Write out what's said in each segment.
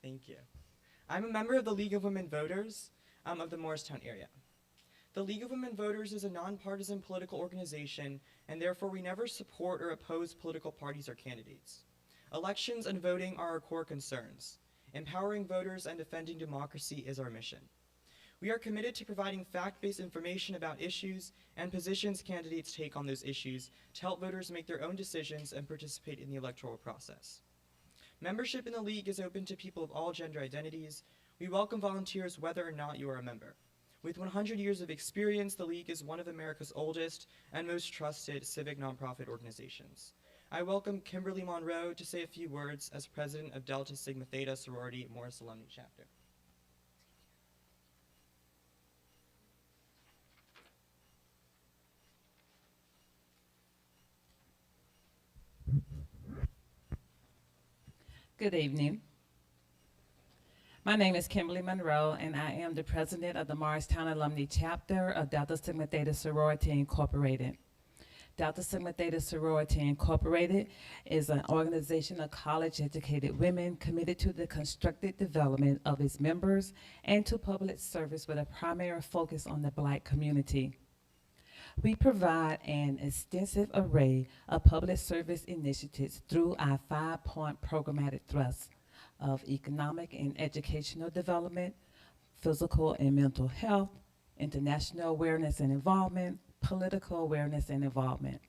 Thank you. I'm a member of the League of Women Voters of the Morristown area. The League of Women Voters is a nonpartisan political organization, and therefore we never support or oppose political parties or candidates. Elections and voting are our core concerns. Empowering voters and defending democracy is our mission. We are committed to providing fact-based information about issues and positions candidates take on those issues to help voters make their own decisions and participate in the electoral process. Membership in the League is open to people of all gender identities. We welcome volunteers whether or not you are a member. With 100 years of experience, the League is one of America's oldest and most trusted civic nonprofit organizations. I welcome Kimberly Monroe to say a few words as president of Delta Sigma Theta Sorority Morris Alumni Chapter. Good evening. My name is Kimberly Monroe, and I am the president of the Morristown Alumni Chapter of Delta Sigma Theta Sorority Incorporated. Delta Sigma Theta Sorority Incorporated is an organization of college-educated women committed to the constructive development of its members and to public service with a primary focus on the Black community. We provide an extensive array of public service initiatives through our 5-point programmatic thrust of economic and educational development, physical and mental health, international awareness and involvement, political awareness and involvement.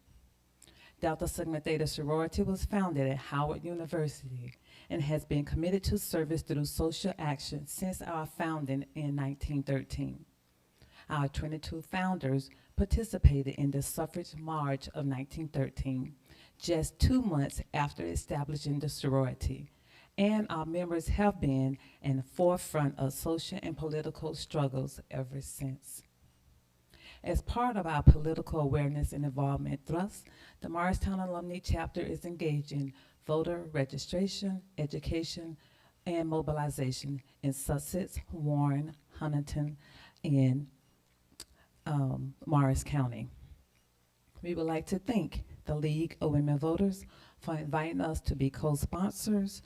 Delta Sigma Theta Sorority was founded at Howard University and has been committed to service through social action since our founding in 1913. Our 22 founders participated in the suffrage march of 1913, just 2 months after establishing the sorority, and our members have been in the forefront of social and political struggles ever since. As part of our political awareness and involvement thrust, the Morristown Alumni Chapter is engaged in voter registration, education, and mobilization in Sussex, Warren, Huntington, and Morris County. We would like to thank the League of Women Voters for inviting us to be co-sponsors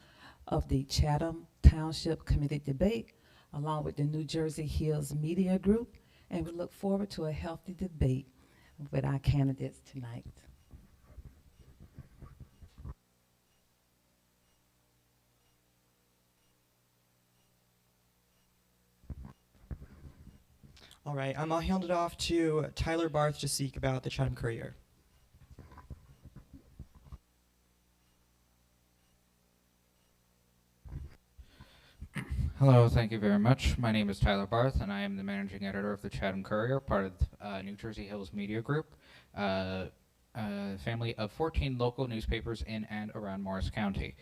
of the Chatham Township Committee debate, along with the New Jersey Hills Media Group, and we look forward to a healthy debate with our candidates tonight. All right, I'll hand it off to Tyler Barth to speak about the Chatham Courier. Hello, thank you very much. My name is Tyler Barth, and I am the managing editor of the Chatham Courier, part of New Jersey Hills Media Group, a family of 14 local newspapers in and around Morris County.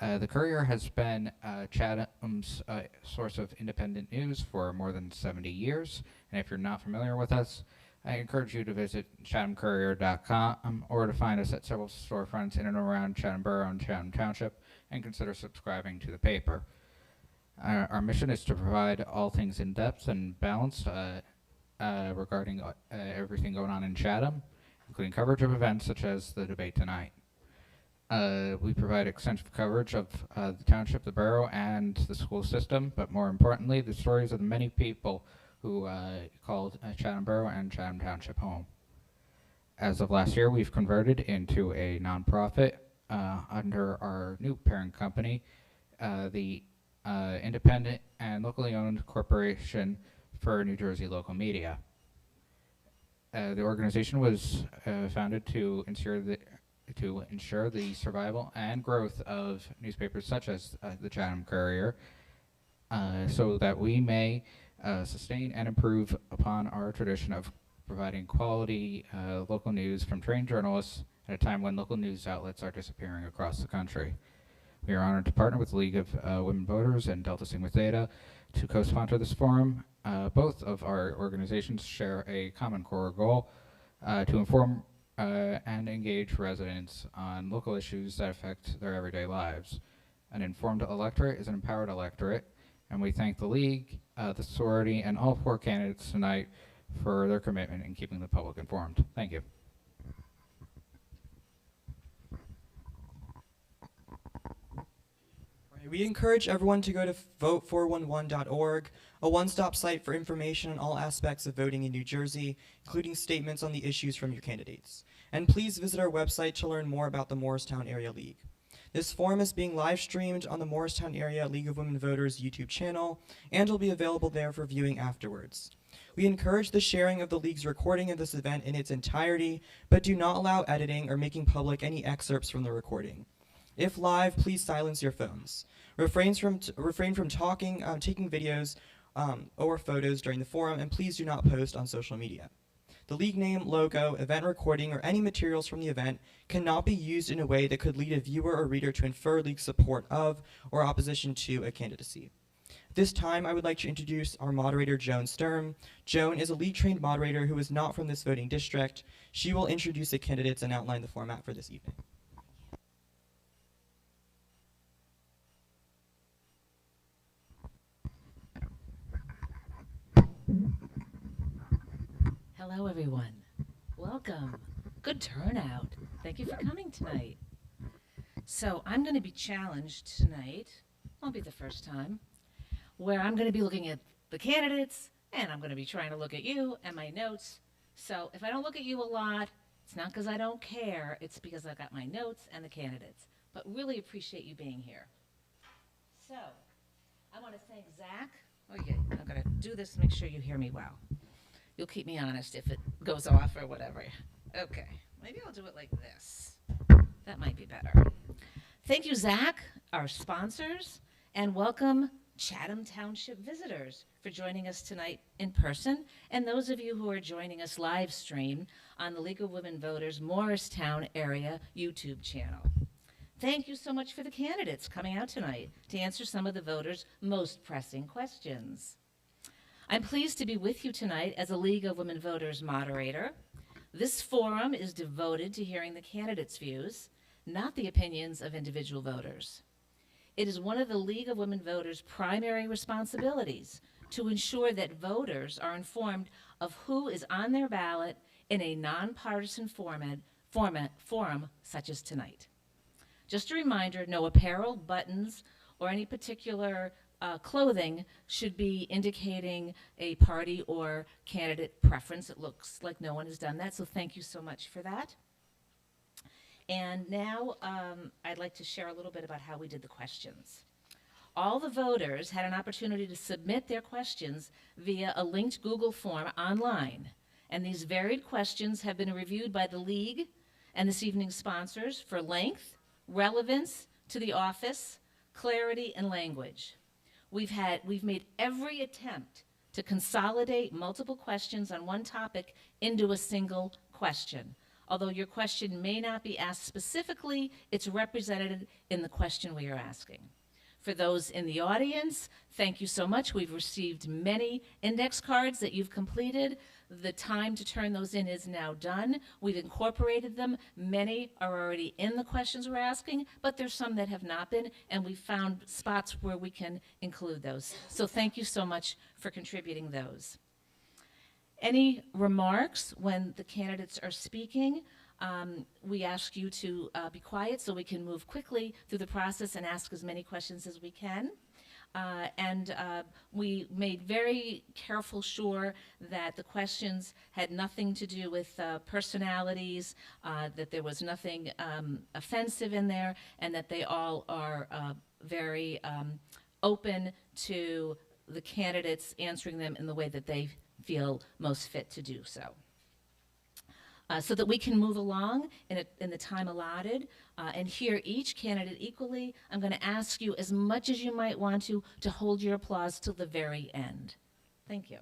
The Courier has been Chatham's source of independent news for more than 70 years, and if you're not familiar with us, I encourage you to visit chathamcourier.com or to find us at several storefronts in and around Chatham Borough and Chatham Township, and consider subscribing to the paper. Our mission is to provide all things in depth and balanced regarding everything going on in Chatham, including coverage of events such as the debate tonight. We provide extensive coverage of the township, the borough, and the school system, but more importantly, the stories of the many people who called Chatham Borough and Chatham Township home. As of last year, we've converted into a nonprofit under our new parent company, the independent and locally owned Corporation for New Jersey Local Media. The organization was founded to ensure the survival and growth of newspapers such as the Chatham Courier, so that we may sustain and improve upon our tradition of providing quality local news from trained journalists at a time when local news outlets are disappearing across the country. We are honored to partner with the League of Women Voters and Delta Sigma Theta to co-sponsor this forum. Both of our organizations share a common core goal to inform and engage residents on local issues that affect their everyday lives. An informed electorate is an empowered electorate, and we thank the League, the sorority, and all 4 candidates tonight for their commitment in keeping the public informed. Thank you. We encourage everyone to go to vote411.org, a one-stop site for information on all aspects of voting in New Jersey, including statements on the issues from your candidates. And please visit our website to learn more about the Morristown Area League. This forum is being live streamed on the Morristown Area League of Women Voters YouTube channel and will be available there for viewing afterwards. We encourage the sharing of the League's recording of this event in its entirety, but do not allow editing or making public any excerpts from the recording. If live, please silence your phones. Refrain from taking videos or photos during the forum, and please do not post on social media. The League name, logo, event recording, or any materials from the event cannot be used in a way that could lead a viewer or reader to infer League support of or opposition to a candidacy. At this time, I would like to introduce our moderator, Joan Sturm. Joan is a League-trained moderator who is not from this voting district. She will introduce the candidates and outline the format for this evening. Hello, everyone. Welcome. Good turnout. Thank you for coming tonight. So I'm going to be challenged tonight, won't be the first time, where I'm going to be looking at the candidates, and I'm going to be trying to look at you and my notes. So if I don't look at you a lot, it's not because I don't care, it's because I've got my notes and the candidates. But really appreciate you being here. So I want to thank Zach. Oh yeah, I'm going to do this, make sure you hear me well. You'll keep me honest if it goes off or whatever. Okay, maybe I'll do it like this. That might be better. Thank you, Zach, our sponsors, and welcome Chatham Township visitors for joining us tonight in person, and those of you who are joining us live stream on the League of Women Voters Morristown Area YouTube channel. Thank you so much for the candidates coming out tonight to answer some of the voters' most pressing questions. I'm pleased to be with you tonight as a League of Women Voters moderator. This forum is devoted to hearing the candidates' views, not the opinions of individual voters. It is one of the League of Women Voters' primary responsibilities to ensure that voters are informed of who is on their ballot in a nonpartisan forum such as tonight. Just a reminder, no apparel, buttons, or any particular clothing should be indicating a party or candidate preference. It looks like no one has done that, so thank you so much for that. And now I'd like to share a little bit about how we did the questions. All the voters had an opportunity to submit their questions via a linked Google form online, and these varied questions have been reviewed by the League and this evening's sponsors for length, relevance to the office, clarity, and language. We've made every attempt to consolidate multiple questions on one topic into a single question. Although your question may not be asked specifically, it's represented in the question we are asking. For those in the audience, thank you so much. We've received many index cards that you've completed. The time to turn those in is now done. We've incorporated them. Many are already in the questions we're asking, but there's some that have not been, and we've found spots where we can include those. So thank you so much for contributing those. Any remarks when the candidates are speaking? We ask you to be quiet so we can move quickly through the process and ask as many questions as we can. We made very careful sure that the questions had nothing to do with personalities, that there was nothing offensive in there, and that they all are very open to the candidates answering them in the way that they feel most fit to do so. So that we can move along in the time allotted and hear each candidate equally, I'm going to ask you, as much as you might want to hold your applause till the very end. Thank you.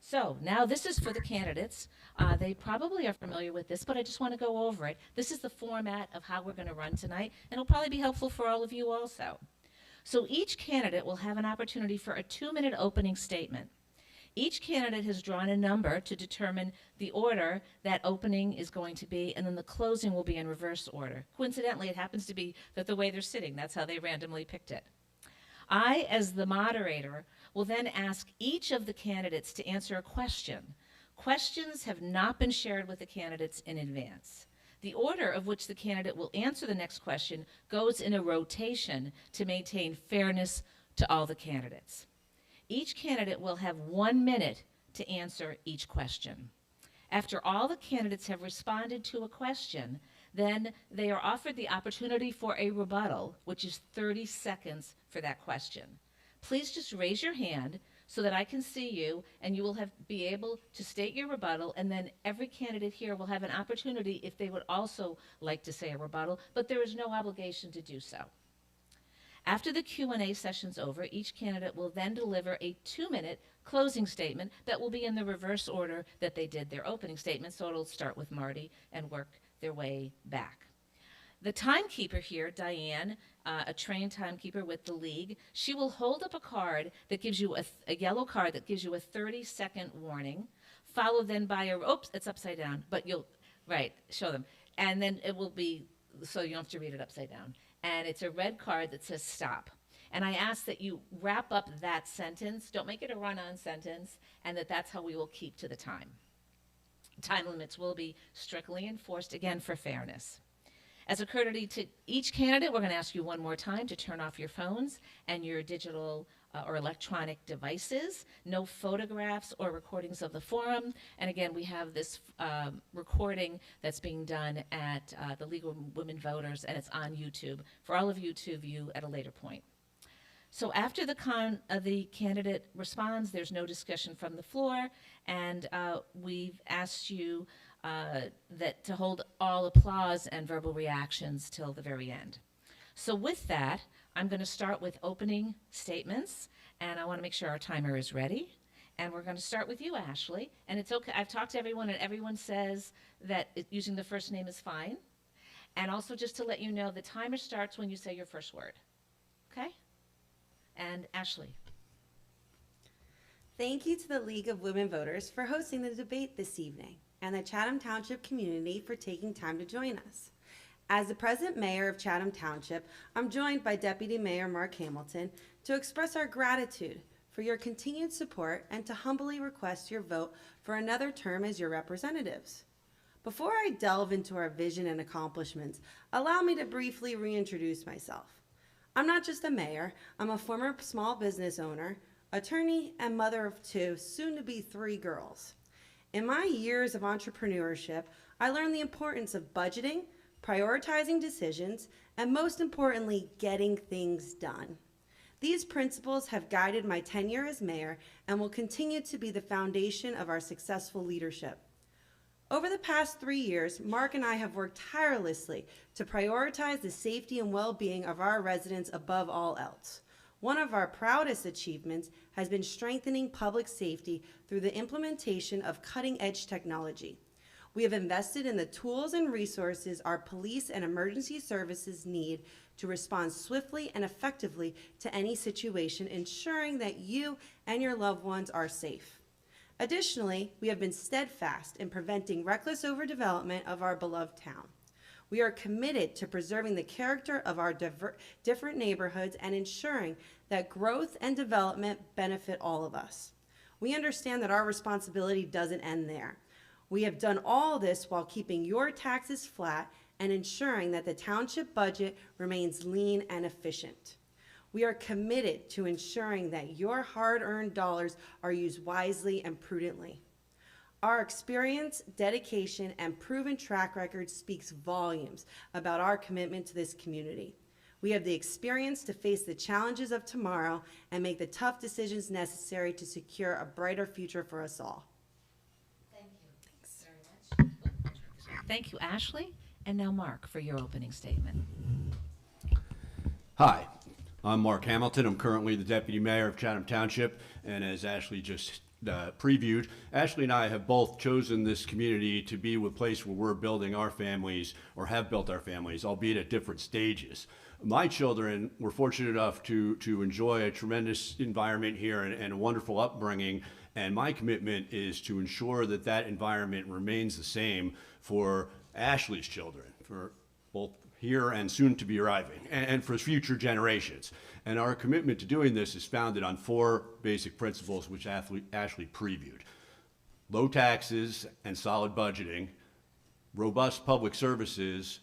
So now this is for the candidates. They probably are familiar with this, but I just want to go over it. This is the format of how we're going to run tonight, and it'll probably be helpful for all of you also. So each candidate will have an opportunity for a 2-minute opening statement. Each candidate has drawn a number to determine the order that opening is going to be, and then the closing will be in reverse order. Coincidentally, it happens to be that the way they're sitting, that's how they randomly picked it. I, as the moderator, will then ask each of the candidates to answer a question. Questions have not been shared with the candidates in advance. The order of which the candidate will answer the next question goes in a rotation to maintain fairness to all the candidates. Each candidate will have 1 minute to answer each question. After all the candidates have responded to a question, then they are offered the opportunity for a rebuttal, which is 30 seconds for that question. Please just raise your hand so that I can see you, and you will be able to state your rebuttal, and then every candidate here will have an opportunity if they would also like to say a rebuttal, but there is no obligation to do so. After the Q&A session's over, each candidate will then deliver a 2-minute closing statement that will be in the reverse order that they did their opening statement, so it'll start with Marty and work their way back. The timekeeper here, Diane, a trained timekeeper with the league, she will hold up a card that gives you a yellow card that gives you a 30-second warning, followed then by oops, it's upside down, but show them. And then it will be, so you don't have to read it upside down. And it's a red card that says stop. And I ask that you wrap up that sentence, don't make it a run-on sentence, and that's how we will keep to the time. Time limits will be strictly enforced, again, for fairness. As a courtesy to each candidate, we're going to ask you one more time to turn off your phones and your digital or electronic devices. No photographs or recordings of the forum. And again, we have this recording that's being done at the League of Women Voters, and it's on YouTube for all of you to view at a later point. So after the candidate responds, there's no discussion from the floor, and we've asked you to hold all applause and verbal reactions till the very end. So with that, I'm going to start with opening statements, and I want to make sure our timer is ready. And we're going to start with you, Ashley. And it's okay. I've talked to everyone, and everyone says that using the first name is fine. And also, just to let you know, the timer starts when you say your first word. Okay? And Ashley. Thank you to the League of Women Voters for hosting the debate this evening, and the Chatham Township community for taking time to join us. As the present mayor of Chatham Township, I'm joined by Deputy Mayor Mark Hamilton to express our gratitude for your continued support and to humbly request your vote for another term as your representatives. Before I delve into our vision and accomplishments, allow me to briefly reintroduce myself. I'm not just a mayor, I'm a former small business owner, attorney, and mother of 2, soon to be 3 girls. In my years of entrepreneurship, I learned the importance of budgeting, prioritizing decisions, and most importantly, getting things done. These principles have guided my tenure as mayor and will continue to be the foundation of our successful leadership. Over the past 3 years, Mark and I have worked tirelessly to prioritize the safety and well-being of our residents above all else. One of our proudest achievements has been strengthening public safety through the implementation of cutting-edge technology. We have invested in the tools and resources our police and emergency services need to respond swiftly and effectively to any situation, ensuring that you and your loved ones are safe. Additionally, we have been steadfast in preventing reckless overdevelopment of our beloved town. We are committed to preserving the character of our different neighborhoods and ensuring that growth and development benefit all of us. We understand that our responsibility doesn't end there. We have done all this while keeping your taxes flat and ensuring that the township budget remains lean and efficient. We are committed to ensuring that your hard-earned dollars are used wisely and prudently. Our experience, dedication, and proven track record speaks volumes about our commitment to this community. We have the experience to face the challenges of tomorrow and make the tough decisions necessary to secure a brighter future for us all. Thank you. Thanks very much. Thank you, Ashley. And now Mark for your opening statement. Hi, I'm Mark Hamilton. I'm currently the Deputy Mayor of Chatham Township, and as Ashley just previewed, Ashley and I have both chosen this community to be a place where we're building our families, or have built our families, albeit at different stages. My children were fortunate enough to enjoy a tremendous environment here and a wonderful upbringing, and my commitment is to ensure that that environment remains the same for Ashley's children, for both here and soon to be arriving, and for future generations. And our commitment to doing this is founded on 4 basic principles which Ashley previewed: low taxes and solid budgeting, robust public services,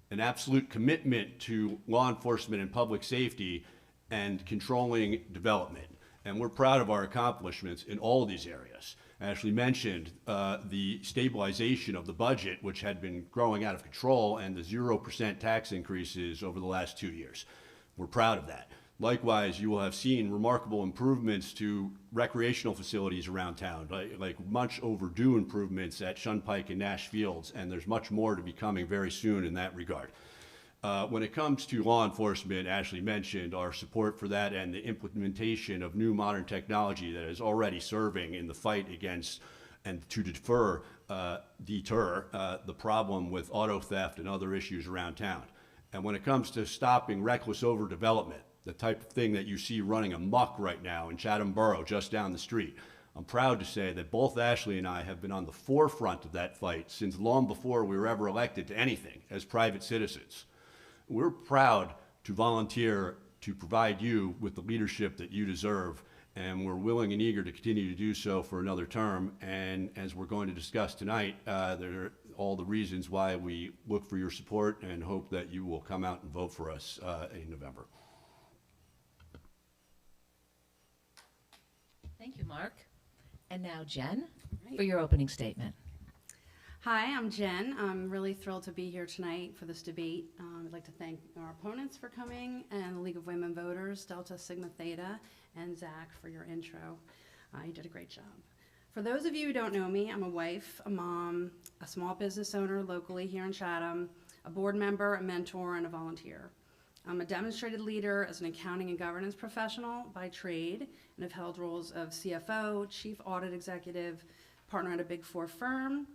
an absolute commitment to law enforcement and public safety, and controlling development. And we're proud of our accomplishments in all of these areas. Ashley mentioned the stabilization of the budget, which had been growing out of control, and the 0% tax increases over the last 2 years. We're proud of that. Likewise, you will have seen remarkable improvements to recreational facilities around town, like much overdue improvements at Shunpike and Nash Fields, and there's much more to be coming very soon in that regard. When it comes to law enforcement, Ashley mentioned our support for that and the implementation of new modern technology that is already serving in the fight against and to deter the problem with auto theft and other issues around town. And when it comes to stopping reckless overdevelopment, the type of thing that you see running amok right now in Chatham Borough, just down the street, I'm proud to say that both Ashley and I have been on the forefront of that fight since long before we were ever elected to anything as private citizens. We're proud to volunteer to provide you with the leadership that you deserve, and we're willing and eager to continue to do so for another term. And as we're going to discuss tonight, there are all the reasons why we look for your support and hope that you will come out and vote for us in November. Thank you, Mark. And now Jen, for your opening statement. Hi, I'm Jen. I'm really thrilled to be here tonight for this debate. I'd like to thank our opponents for coming and the League of Women Voters, Delta Sigma Theta, and Zach for your intro. You did a great job. For those of you who don't know me, I'm a wife, a mom, a small business owner locally here in Chatham, a board member, a mentor, and a volunteer. I'm a demonstrated leader as an accounting and governance professional by trade and have held roles of CFO, chief audit executive, partner at a Big Four firm,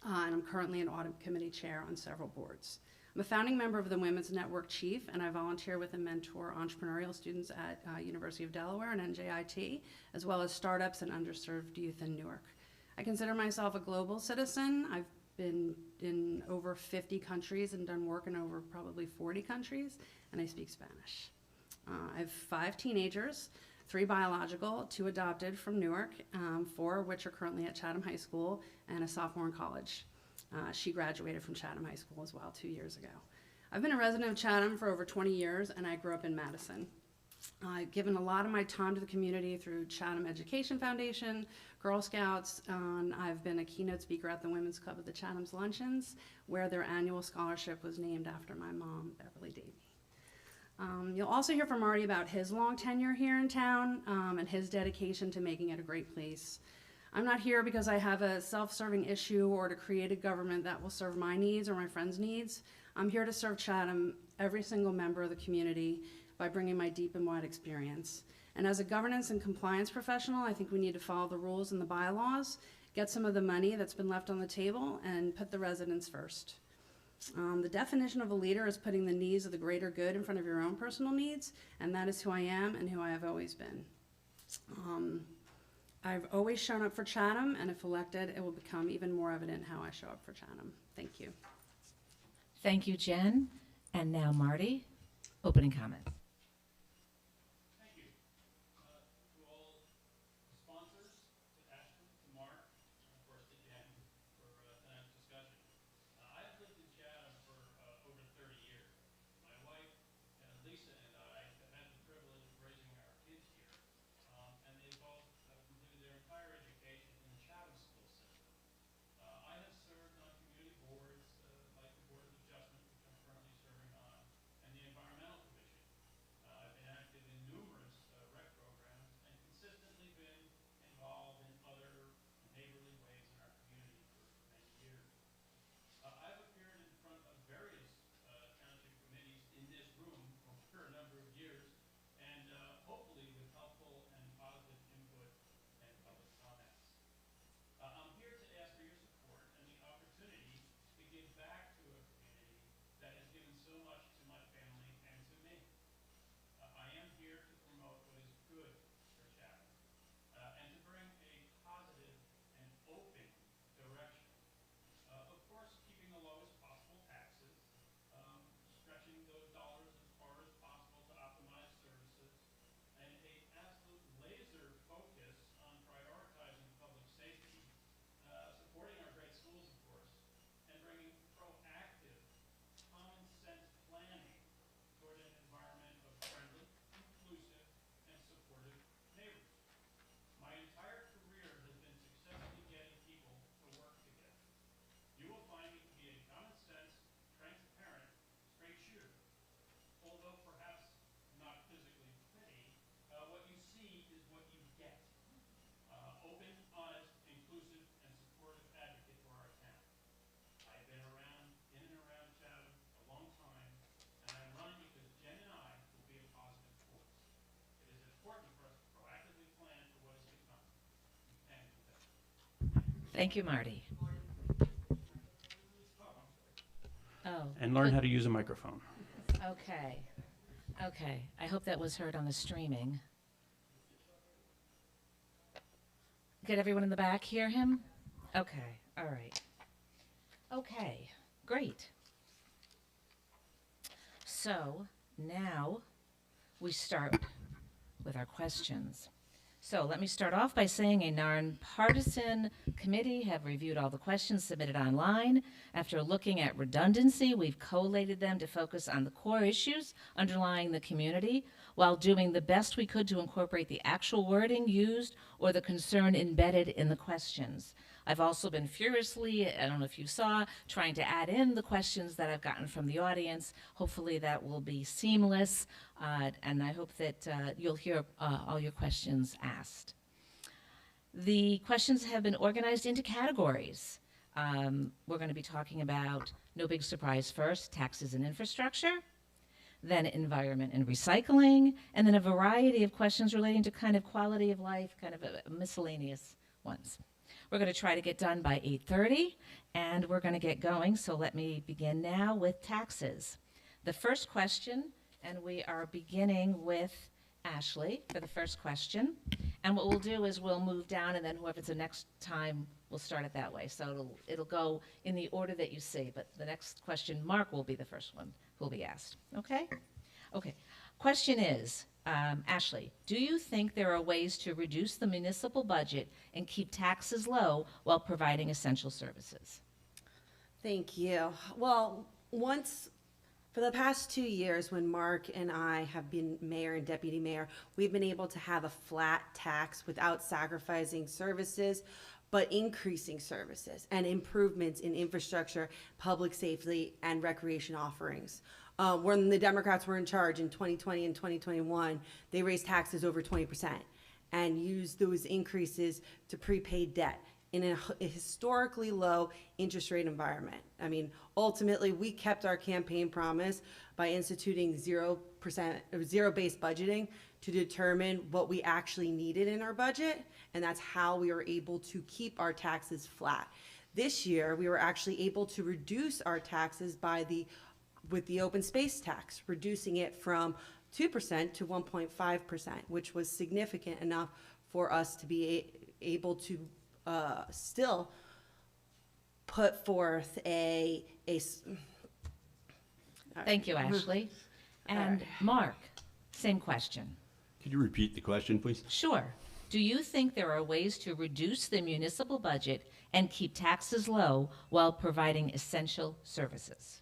and I'm currently an audit committee chair on several boards. I'm a founding member of the Women's Network Chief, and I volunteer with and mentor entrepreneurial students at University of Delaware and NJIT, as well as startups and underserved youth in Newark. I consider myself a global citizen. I've been in over 50 countries and done work in over probably 40 countries, and I speak Spanish. I have 5 teenagers, 3 biological, 2 adopted from Newark, 4 of which are currently at Chatham High School, and a sophomore in college. She graduated from Chatham High School as well 2 years ago. I've been a resident of Chatham for over 20 years, and I grew up in Madison. I've given a lot of my time to the community through Chatham Education Foundation, Girl Scouts, and I've been a keynote speaker at the Women's Club of the Chatham's Luncheons, where their annual scholarship was named after my mom, Beverly Davy. You'll also hear from Marty about his long tenure here in town and his dedication to making it a great place. I'm not here because I have a self-serving issue or to create a government that will serve my needs or my friends' needs. I'm here to serve Chatham, every single member of the community, by bringing my deep and wide experience. And as a governance and compliance professional, I think we need to follow the rules and the bylaws, get some of the money that's been left on the table, and put the residents first. The definition of a leader is putting the needs of the greater good in front of your own personal needs, and that is who I am and who I have always been. I've always shown up for Chatham, and if elected, it will become even more evident how I show up for Chatham. Thank you. Thank you, Jen. And now Marty, opening comments. Thank you. To all the sponsors, to Ashton, to Mark, and of course to Jen for tonight's discussion. I've lived in Chatham for over 30 years. My wife, Lisa, and I have had the privilege of raising our kids here, and they both have completed their entire education in the Chatham school system. I have served on community boards like the Board of Adjustment, which I'm currently serving on, and the Environmental Commission. Thank you, Marty. Oh. And learn good. how to use a microphone. Okay. Okay. I hope that was heard on the streaming. Did everyone in the back hear him? Okay. All right. Okay. Great. So now we start with our questions. So let me start off by saying a nonpartisan committee have reviewed all the questions submitted online. After looking at redundancy, we've collated them to focus on the core issues underlying the community while doing the best we could to incorporate the actual wording used or the concern embedded in the questions. I've also been furiously, I don't know if you saw, trying to add in the questions that I've gotten from the audience. Hopefully that will be seamless, and I hope that you'll hear all your questions asked. The questions have been organized into categories. We're going to be talking about, no big surprise first, taxes and infrastructure, then environment and recycling, and then a variety of questions relating to kind of quality of life, kind of miscellaneous ones. We're going to try to get done by 8:30, and we're going to get going. So let me begin now with taxes. The first question, and we are beginning with Ashley for the first question. And what we'll do is we'll move down, and then whoever's the next time, we'll start it that way. So it'll go in the order that you see, but the next question, Mark will be the first one who will be asked. Okay? Okay. Question is, Ashley, do you think there are ways to reduce the municipal budget and keep taxes low while providing essential services? Thank you. Well, for the past 2 years, when Mark and I have been mayor and deputy mayor, we've been able to have a flat tax without sacrificing services, but increasing services and improvements in infrastructure, public safety, and recreation offerings. When the Democrats were in charge in 2020 and 2021, they raised taxes over 20% and used those increases to prepaid debt in a historically low interest rate environment. I mean, ultimately, we kept our campaign promise by instituting 0% or zero-based budgeting to determine what we actually needed in our budget, and that's how we were able to keep our taxes flat. This year, we were actually able to reduce our taxes with the open space tax, reducing it from 2% to 1.5%, which was significant enough for us to be able to still put forth Thank you, Ashley. And Mark, same question. Could you repeat the question, please? Sure. Do you think there are ways to reduce the municipal budget and keep taxes low while providing essential services?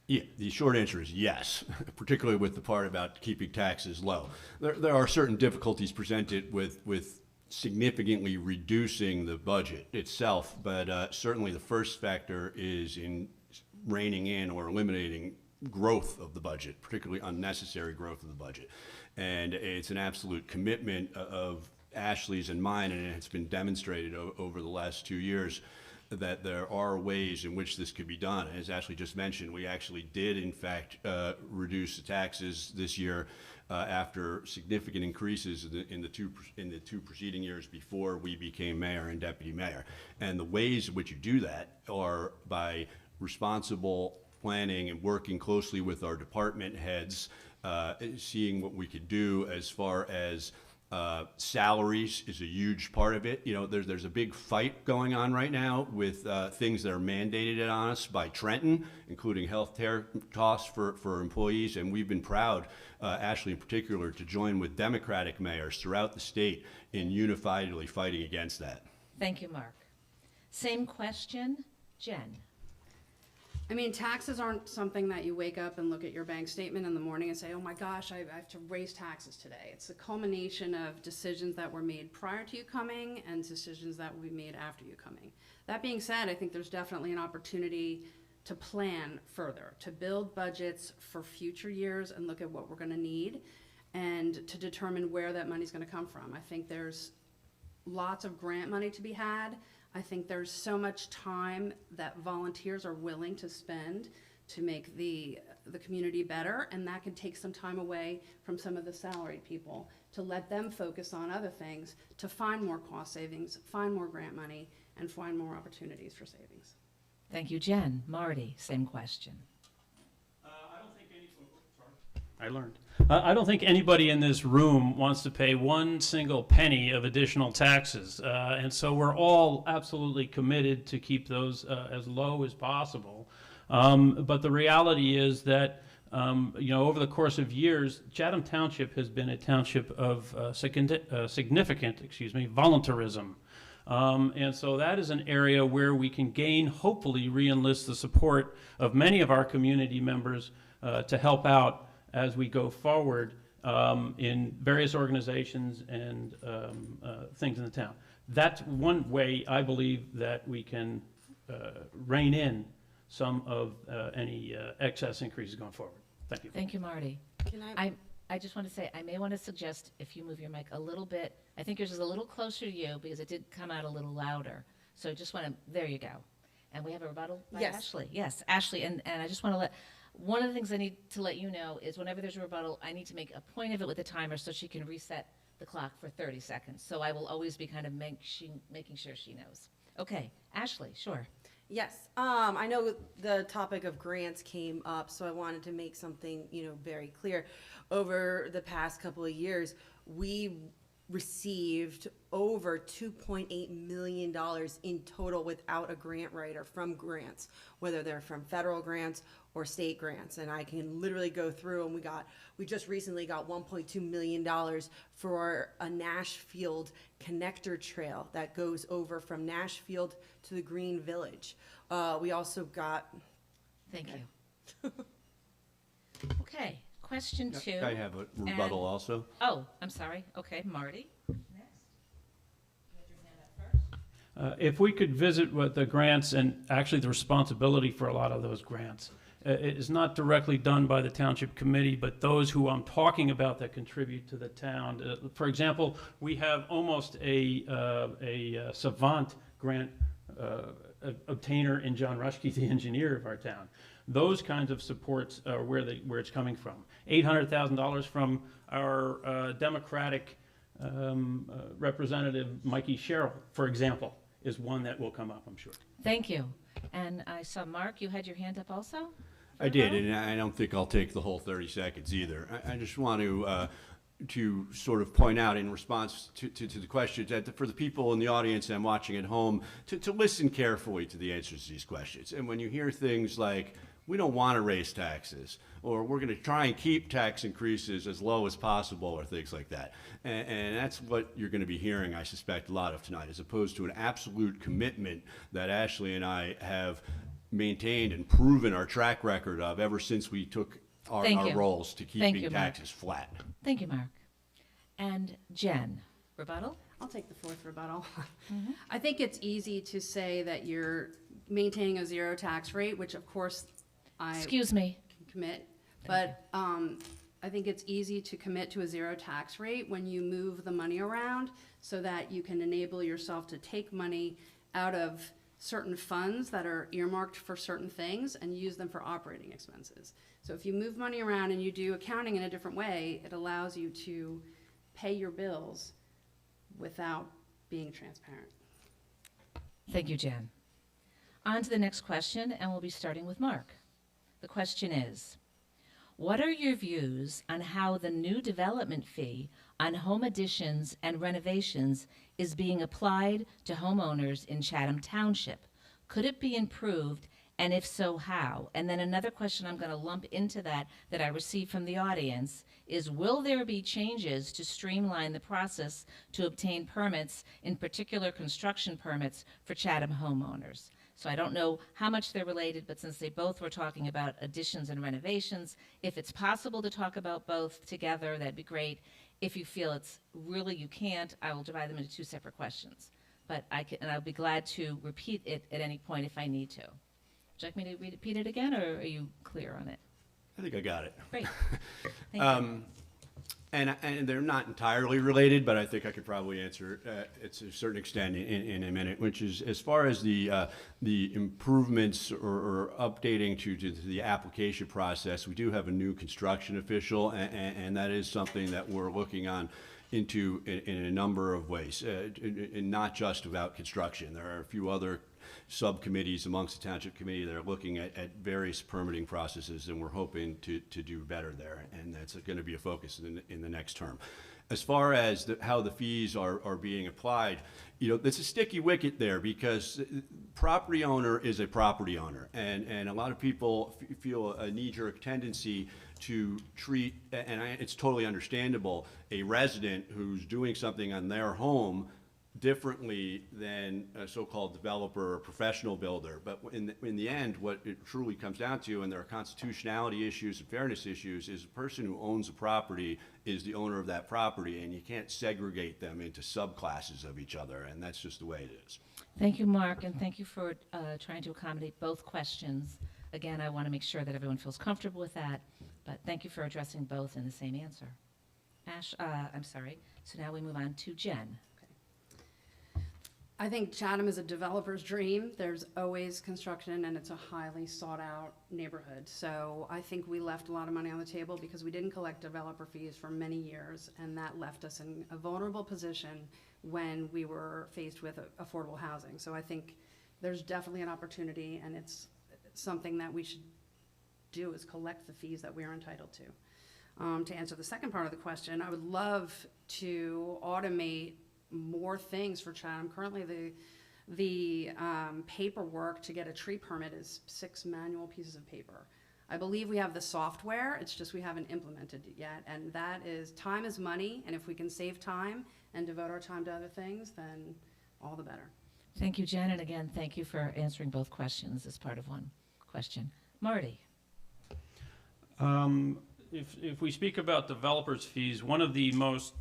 Yeah, the short answer is yes, particularly with the part about keeping taxes low. There are certain difficulties presented with significantly reducing the budget itself, but certainly the first factor is in reining in or eliminating growth of the budget, particularly unnecessary growth of the budget. And it's an absolute commitment of Ashley's and mine, and it's been demonstrated over the last 2 years that there are ways in which this could be done. As Ashley just mentioned, we actually did, in fact, reduce the taxes this year after significant increases in the two preceding years before we became mayor and deputy mayor. And the ways in which you do that are by responsible planning and working closely with our department heads, seeing what we could do as far as salaries is a huge part of it. You know, there's a big fight going on right now with things that are mandated on us by Trenton, including health care costs for employees. And we've been proud, Ashley in particular, to join with Democratic mayors throughout the state in unifiedly fighting against that. Thank you, Mark. Same question, Jen. I mean, taxes aren't something that you wake up and look at your bank statement in the morning and say, oh my gosh, I have to raise taxes today. It's a culmination of decisions that were made prior to you coming and decisions that will be made after you coming. That being said, I think there's definitely an opportunity to plan further, to build budgets for future years and look at what we're gonna need and to determine where that money's gonna come from. I think there's lots of grant money to be had. I think there's so much time that volunteers are willing to spend to make the community better, and that can take some time away from some of the salaried people to let them focus on other things, to find more cost savings, find more grant money, and find more opportunities for savings. Thank you, Jen. Marty, same question. I don't think I don't think anybody in this room wants to pay one single penny of additional taxes, and so we're all absolutely committed to keep those as low as possible. But the reality is that over the course of years, Chatham Township has been a township of significant, voluntarism. And so that is an area where we can hopefully re-enlist the support of many of our community members to help out as we go forward in various organizations and things in the town. That's one way I believe that we can rein in some of any excess increases going forward. Thank you. Thank you, Marty. Can I just want to say, I may want to suggest if you move your mic a little bit, I think yours is a little closer to you because it did come out a little louder. So I just want to, there you go. And we have a rebuttal by Yes. Ashley. Yes, Ashley, and I just want to one of the things I need to let you know is whenever there's a rebuttal, I need to make a point of it with the timer so she can reset the clock for 30 seconds. So I will always be kind of making sure she knows. Okay, Ashley, sure. Yes, I know the topic of grants came up, so I wanted to make something, very clear. Over the past couple of years, we received over $2.8 million in total without a grant writer from grants, whether they're from federal grants or state grants. And I can literally go through, and we just recently got $1.2 million for a Nashfield connector trail that goes over from Nashfield to the Green Village. We also got, Thank you. Okay, question two. I have a rebuttal also. Oh, I'm sorry. Okay, Marty. Next. You had your hand up first. If we could visit with the grants and actually the responsibility for a lot of those grants. It is not directly done by the township committee, but those who I'm talking about that contribute to the town. For example, we have almost a savant grant obtainer in John Rushke, the engineer of our town. Those kinds of supports are where it's coming from. $800,000 from our Democratic representative, Mikey Sherrill, for example, is one that will come up, I'm sure. Thank you. And I saw Mark, you had your hand up also? I did, and I don't think I'll take the whole 30 seconds either. I just want to sort of point out in response to the questions that for the people in the audience and watching at home to listen carefully to the answers to these questions. And when you hear things like, we don't want to raise taxes, or we're going to try and keep tax increases as low as possible, or things like that. And that's what you're going to be hearing, I suspect, a lot of tonight, as opposed to an absolute commitment that Ashley and I have maintained and proven our track record of ever since we took our roles to keeping taxes flat. Thank you, Mark. And Jen, rebuttal? I'll take the fourth rebuttal. I think it's easy to say that you're maintaining a zero tax rate, which of course I Excuse me. can commit, but I think it's easy to commit to a zero tax rate when you move the money around so that you can enable yourself to take money out of certain funds that are earmarked for certain things and use them for operating expenses. So if you move money around and you do accounting in a different way, it allows you to pay your bills without being transparent. Thank you, Jen. On to the next question, and we'll be starting with Mark. The question is, what are your views on how the new development fee on home additions and renovations is being applied to homeowners in Chatham Township? Could it be improved, and if so, how? And then another question I'm going to lump into that I received from the audience is, will there be changes to streamline the process to obtain permits, in particular construction permits for Chatham homeowners? So I don't know how much they're related, but since they both were talking about additions and renovations, if it's possible to talk about both together, that'd be great. If you feel it's really you can't, I will divide them into two separate questions. But I'll be glad to repeat it at any point if I need to. Would you like me to repeat it again, or are you clear on it? I think I got it. Great. Thank you. And they're not entirely related, but I think I could probably answer it to a certain extent in a minute, which is as far as the improvements or updating to the application process, we do have a new construction official, and that is something that we're looking on in a number of ways, and not just about construction. There are a few other subcommittees amongst the township committee that are looking at various permitting processes, and we're hoping to do better there, and that's going to be a focus in the next term. As far as how the fees are being applied, there's a sticky wicket there because property owner is a property owner, and a lot of people feel a knee-jerk tendency to treat, and it's totally understandable, a resident who's doing something on their home differently than a so-called developer or professional builder. But in the end, what it truly comes down to, and there are constitutionality issues and fairness issues, is the person who owns a property is the owner of that property, and you can't segregate them into subclasses of each other, and that's just the way it is. Thank you, Mark, and thank you for trying to accommodate both questions. Again, I want to make sure that everyone feels comfortable with that, but thank you for addressing both in the same answer. I'm sorry. So now we move on to Jen. I think Chatham is a developer's dream. There's always construction, and it's a highly sought-out neighborhood. So I think we left a lot of money on the table because we didn't collect developer fees for many years, and that left us in a vulnerable position when we were faced with affordable housing. So I think there's definitely an opportunity, and it's something that we should do, is collect the fees that we are entitled to. To answer the second part of the question, I would love to automate more things for Chatham. Currently, the paperwork to get a tree permit is 6 manual pieces of paper. I believe we have the software, it's just we haven't implemented it yet, and that is, time is money, and if we can save time and devote our time to other things, then all the better. Thank you, Jen, and again, thank you for answering both questions as part of one question. Marty. If we speak about developers' fees, one of the most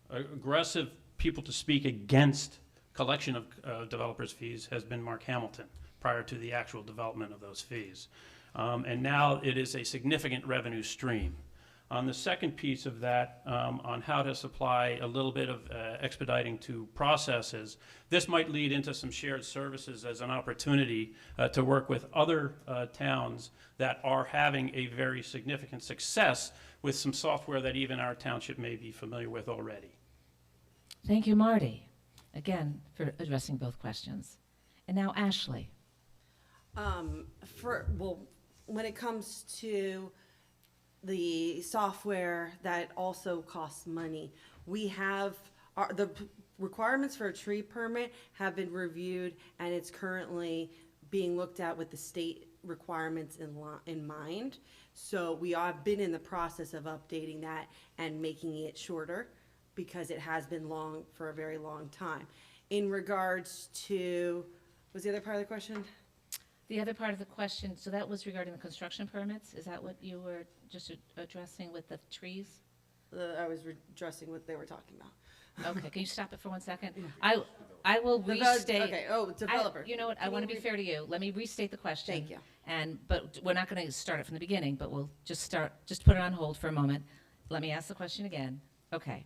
aggressive people to speak against collection of developers' fees has been Mark Hamilton prior to the actual development of those fees. And now it is a significant revenue stream. On the second piece of that, on how to supply a little bit of expediting to processes, this might lead into some shared services as an opportunity to work with other towns that are having a very significant success with some software that even our township may be familiar with already. Thank you, Marty, again, for addressing both questions. And now Ashley. When it comes to the software that also costs money, we have the requirements for a tree permit have been reviewed, and it's currently being looked at with the state requirements in mind. So we have been in the process of updating that and making it shorter, because it has been long for a very long time. In regards to, was the other part of the question? The other part of the question, so that was regarding the construction permits? Is that what you were just addressing with the trees? I was addressing what they were talking about. Okay, can you stop it for 1 second? I will restate. Okay, developer. You know what, I want to be fair to you. Let me restate the question. Thank you. But we're not going to start it from the beginning, but we'll just put it on hold for a moment. Let me ask the question again. Okay.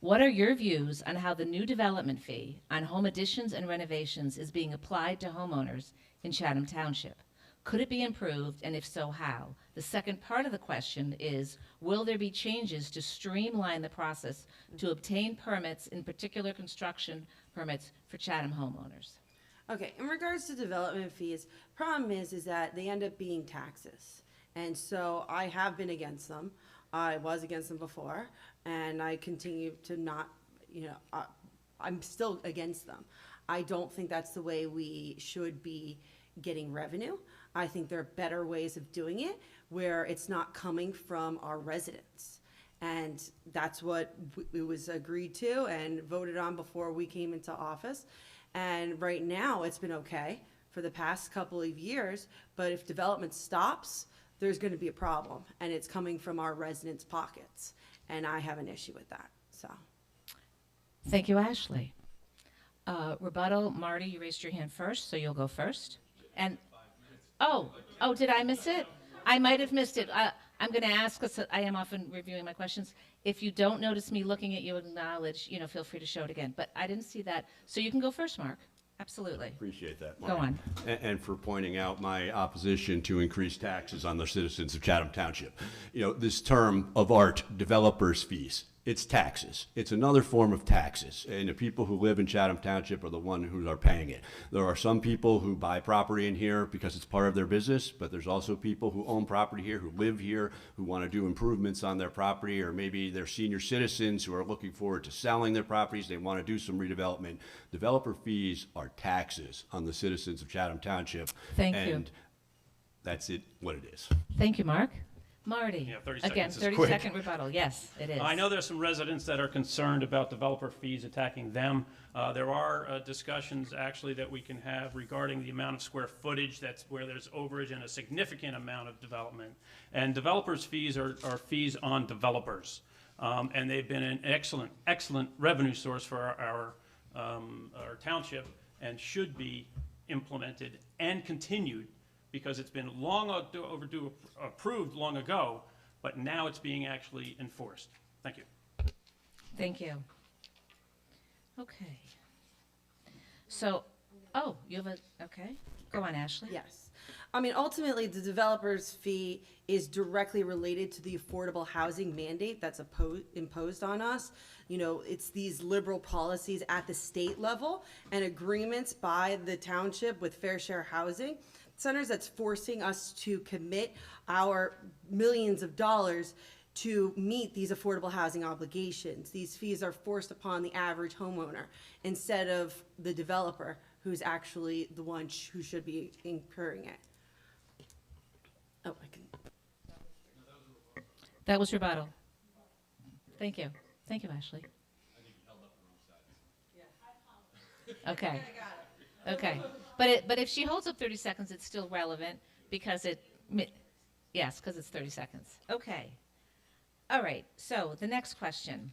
What are your views on how the new development fee on home additions and renovations is being applied to homeowners in Chatham Township? Could it be improved, and if so, how? The second part of the question is, will there be changes to streamline the process to obtain permits, in particular construction permits, for Chatham homeowners? Okay, in regards to development fees, problem is that they end up being taxes. And so I have been against them. I was against them before, and I continue to not, I'm still against them. I don't think that's the way we should be getting revenue. I think there are better ways of doing it where it's not coming from our residents. And that's what it was agreed to and voted on before we came into office. And right now it's been okay for the past couple of years, but if development stops, there's going to be a problem, and it's coming from our residents' pockets, and I have an issue with that. So, thank you, Ashley. Rebuttal, Marty, you raised your hand first, so you'll go first. And did I miss it? I might have missed it. I'm going to ask, because I am often reviewing my questions. If you don't notice me looking at you, acknowledge. Feel free to show it again. But I didn't see that, so you can go first, Mark. Absolutely. Appreciate that, Go Marty. on. And for pointing out my opposition to increased taxes on the citizens of Chatham Township. You know, this term of art, developers' fees, it's taxes. It's another form of taxes, and the people who live in Chatham Township are the one who are paying it. There are some people who buy property in here because it's part of their business, but there's also people who own property here, who live here, who want to do improvements on their property, or maybe they're senior citizens who are looking forward to selling their properties. They want to do some redevelopment. Developer fees are taxes on the citizens of Chatham Township. Thank you. And that's it, what it is. Thank you, Mark. Marty? Yeah, 30 Again, seconds is 30-second rebuttal. Yes, it is. I know there's some residents that are concerned about developer fees attacking them. There are discussions actually that we can have regarding the amount of square footage that's where there's overage and a significant amount of development. And developers' fees are fees on developers. And they've been an excellent revenue source for our township and should be implemented and continued because it's been long overdue, approved long ago, but now it's being actually enforced. Thank you. Thank you. Okay. So, oh, you have a, okay. Go on, Ashley. Yes. I mean, ultimately, the developer's fee is directly related to the affordable housing mandate that's imposed on us. You know, it's these liberal policies at the state level and agreements by the township with fair share housing centers that's forcing us to commit our millions of dollars to meet these affordable housing obligations. These fees are forced upon the average homeowner instead of the developer, who's actually the one who should be incurring it. Oh, I can. That was rebuttal. Thank you. Thank you, Ashley. Okay. Okay. But if she holds up 30 seconds, it's still relevant because yes, because it's 30 seconds. Okay. All right. So the next question.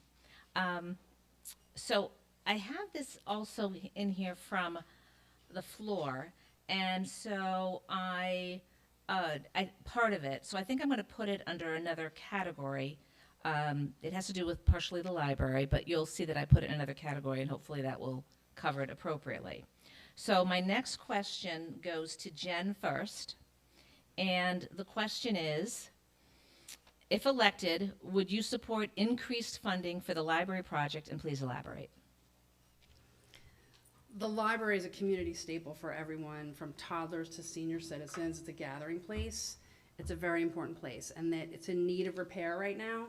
So I have this also in here from the floor, and so I part of it. So I think I'm going to put it under another category. It has to do with partially the library, but you'll see that I put it in another category, and hopefully that will cover it appropriately. So my next question goes to Jen first, and the question is, if elected, would you support increased funding for the library project, and please elaborate. The library is a community staple for everyone, from toddlers to senior citizens. It's a gathering place. It's a very important place, and that it's in need of repair right now.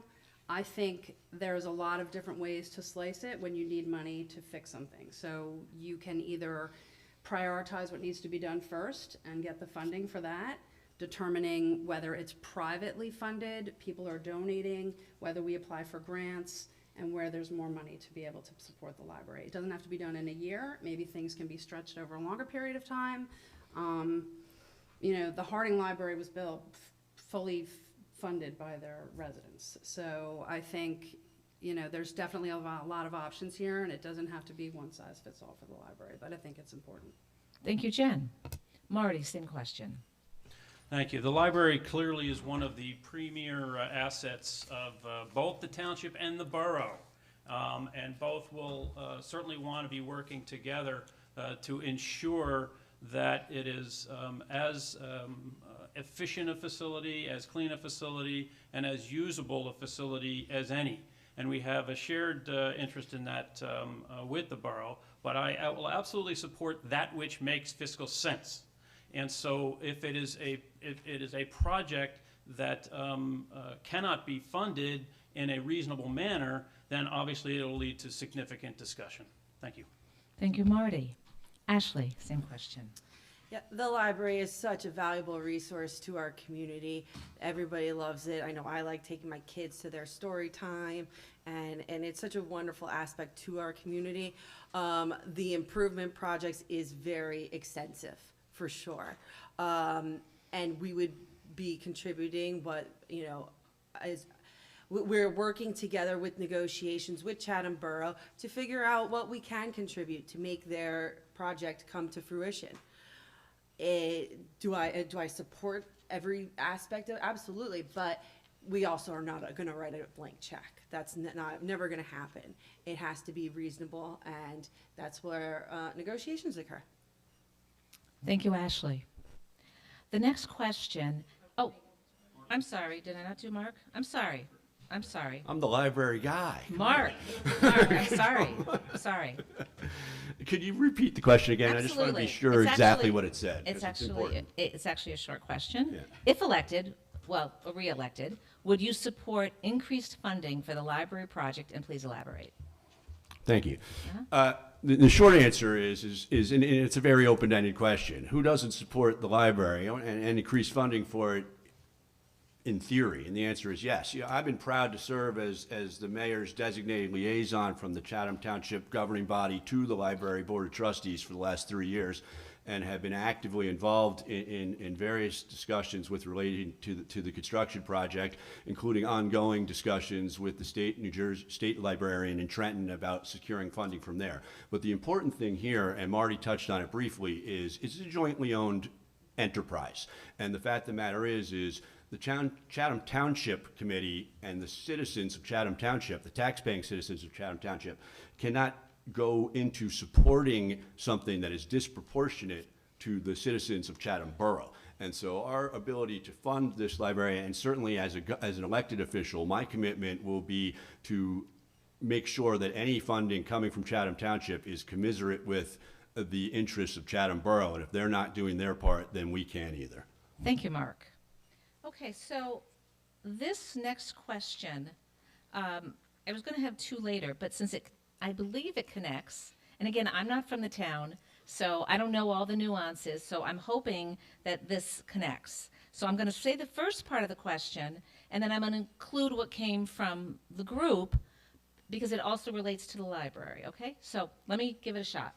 I think there's a lot of different ways to slice it when you need money to fix something. So you can either prioritize what needs to be done first and get the funding for that, determining whether it's privately funded, people are donating, whether we apply for grants, and where there's more money to be able to support the library. It doesn't have to be done in a year. Maybe things can be stretched over a longer period of time. You know, the Harding Library was built fully funded by their residents. So I think, you know, there's definitely a lot of options here, and it doesn't have to be one size fits all for the library, but I think it's important. Thank you, Jen. Marty, same question. Thank you. The library clearly is one of the premier assets of both the township and the borough. And both will certainly want to be working together to ensure that it is as efficient a facility, as clean a facility, and as usable a facility as any. And we have a shared interest in that with the borough, but I will absolutely support that which makes fiscal sense. And so if it is a project that cannot be funded in a reasonable manner, then obviously it'll lead to significant discussion. Thank you. Thank you, Marty. Ashley, same question. Yeah, the library is such a valuable resource to our community. Everybody loves it. I know I like taking my kids to their story time, and it's such a wonderful aspect to our community. The improvement projects is very extensive, for sure. And we would be contributing what, you know, we're working together with negotiations with Chatham Borough to figure out what we can contribute to make their project come to fruition. Do I support every aspect of it? Absolutely, but we also are not going to write a blank check. That's never going to happen. It has to be reasonable, and that's where negotiations occur. Thank you, Ashley. The next question, oh, I'm sorry, did I not do Mark? I'm sorry. I'm the library guy. Mark, I'm sorry. Could you repeat the question again? I just want to be Absolutely. sure It's exactly actually- what it said. 'cause It's actually, important. it's actually a short question. Yeah. If elected, well, or re-elected, would you support increased funding for the library project, and please elaborate? Thank you. Uh-huh. The short answer is and it's a very open-ended question. Who doesn't support the library and increase funding for it in theory? And the answer is yes. I've been proud to serve as the mayor's designated liaison from the Chatham Township governing body to the Library Board of Trustees for the last 3 years, and have been actively involved in various discussions with relating to the construction project, including ongoing discussions with the New Jersey State Librarian in Trenton about securing funding from there. But the important thing here, and Marty touched on it briefly, is it's a jointly owned enterprise. And the fact of the matter is the Chatham Township Committee and the citizens of Chatham Township, the taxpaying citizens of Chatham Township, cannot go into supporting something that is disproportionate to the citizens of Chatham Borough. And so our ability to fund this library, and certainly as an elected official, my commitment will be to make sure that any funding coming from Chatham Township is commiserate with the interests of Chatham Borough. And if they're not doing their part, then we can't either. Thank you, Mark. Okay, so this next question, I was going to have two later, but since I believe it connects, and again, I'm not from the town, so I don't know all the nuances, so I'm hoping that this connects. So I'm going to say the first part of the question, and then I'm going to include what came from the group, because it also relates to the library, okay? So let me give it a shot.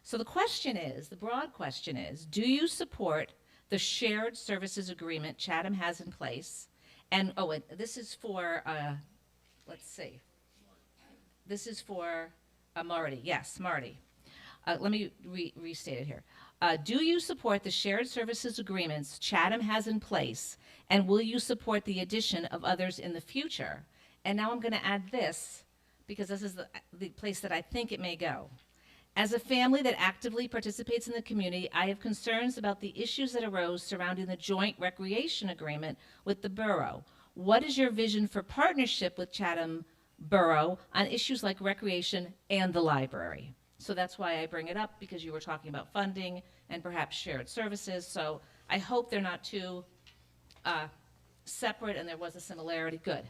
So the question is, the broad question is, do you support the shared services agreement Chatham has in place? And, and this is for, let's see. This is for Marty. Yes, Marty. Let me restate it here. Do you support the shared services agreements Chatham has in place, and will you support the addition of others in the future? And now I'm going to add this, because this is the place that I think it may go. As a family that actively participates in the community, I have concerns about the issues that arose surrounding the joint recreation agreement with the borough. What is your vision for partnership with Chatham Borough on issues like recreation and the library? So that's why I bring it up, because you were talking about funding and perhaps shared services. So I hope they're not too separate and there was a similarity. Good.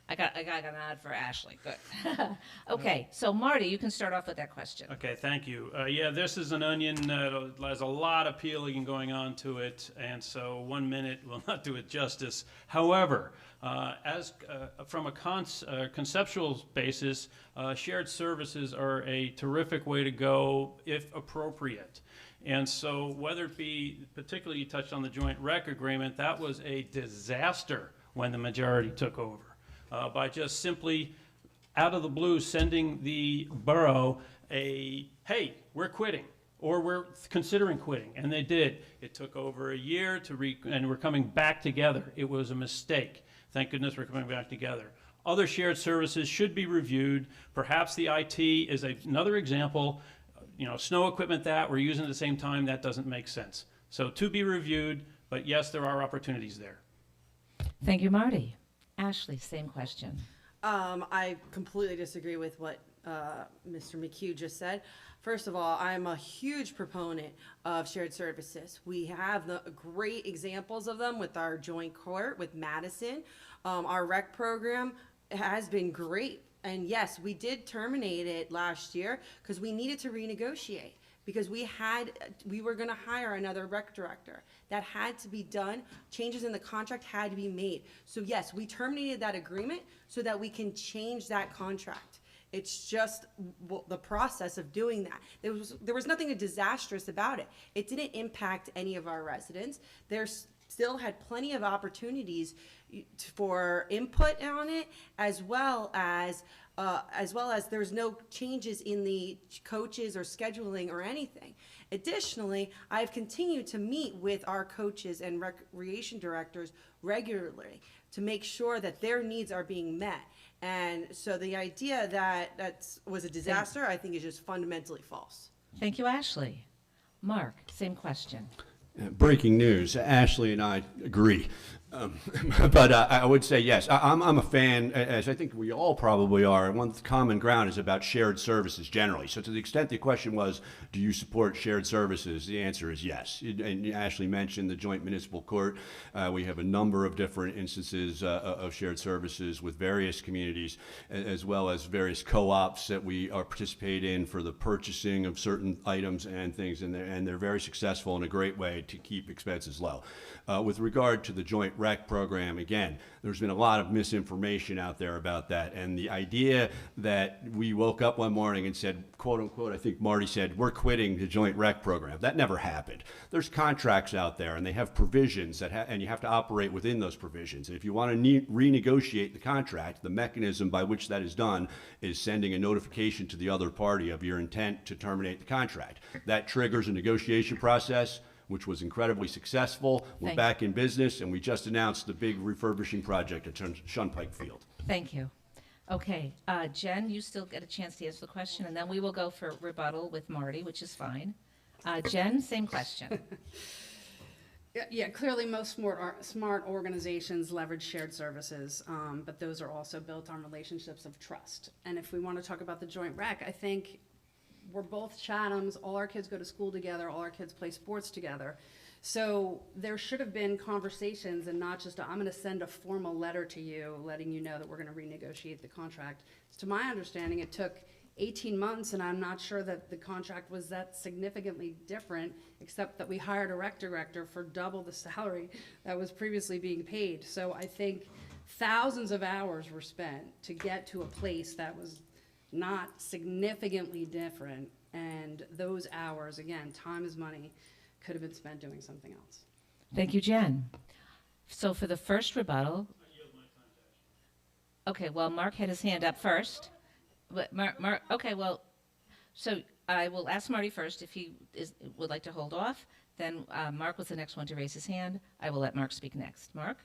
I got a nod for Ashley. Good. Okay, so Marty, you can start off with that question. Okay, thank you. Yeah, this is an onion that has a lot of peeling going on to it, and so 1 minute will not do it justice. However, from a conceptual basis, shared services are a terrific way to go if appropriate. And so whether it be, particularly you touched on the joint rec agreement, that was a disaster when the majority took over. By just simply, out of the blue, sending the borough a, hey, we're quitting, or we're considering quitting, and they did. It took over a year and we're coming back together. It was a mistake. Thank goodness we're coming back together. Other shared services should be reviewed. Perhaps the IT is another example. Snow equipment that we're using at the same time, that doesn't make sense. So to be reviewed, but yes, there are opportunities there. Thank you, Marty. Ashley, same question. I completely disagree with what Mr. McHugh just said. First of all, I'm a huge proponent of shared services. We have the great examples of them with our joint court with Madison. Our rec program has been great. And yes, we did terminate it last year because we needed to renegotiate, because we were going to hire another rec director. That had to be done. Changes in the contract had to be made. So yes, we terminated that agreement so that we can change that contract. It's just the process of doing that. There was nothing disastrous about it. It didn't impact any of our residents. There's still had plenty of opportunities for input on it, as well as there's no changes in the coaches or scheduling or anything. Additionally, I've continued to meet with our coaches and recreation directors regularly to make sure that their needs are being met. And so the idea that that was a disaster, I think, is just fundamentally false. Thank you, Ashley. Mark, same question. Breaking news, Ashley and I agree. But I would say yes. I'm a fan, as I think we all probably are. One common ground is about shared services generally. So to the extent the question was, do you support shared services? The answer is yes. And Ashley mentioned the joint municipal court. We have a number of different instances of shared services with various communities, as well as various co-ops that we are participate in for the purchasing of certain items and things. And they're very successful in a great way to keep expenses low. With regard to the joint rec program, again, there's been a lot of misinformation out there about that. And the idea that we woke up one morning and said, quote unquote, I think Marty said, we're quitting the joint rec program. That never happened. There's contracts out there and they have provisions that and you have to operate within those provisions. If you want to renegotiate the contract, the mechanism by which that is done is sending a notification to the other party of your intent to terminate the contract. That triggers a negotiation process, which was incredibly successful. We're back in business, and we just announced the big refurbishing project at Shunpike Field. Thank you. Okay, Jen, you still get a chance to answer the question, and then we will go for rebuttal with Marty, which is fine. Jen, same question. Yeah, clearly most smart organizations leverage shared services, but those are also built on relationships of trust. And if we want to talk about the joint rec, I think we're both Chathams, all our kids go to school together, all our kids play sports together. So there should have been conversations and not just, I'm gonna send a formal letter to you letting you know that we're gonna renegotiate the contract. To my understanding, it took 18 months and I'm not sure that the contract was that significantly different, except that we hired a rec director for double the salary that was previously being paid. So I think thousands of hours were spent to get to a place that was not significantly different, and those hours, again, time is money, could have been spent doing something else. Thank you, Jen. So for the first rebuttal, okay, well, Mark had his hand up first. But Mark, okay, well, so I will ask Marty first if he would like to hold off. Then Mark was the next one to raise his hand. I will let Mark speak next. Mark?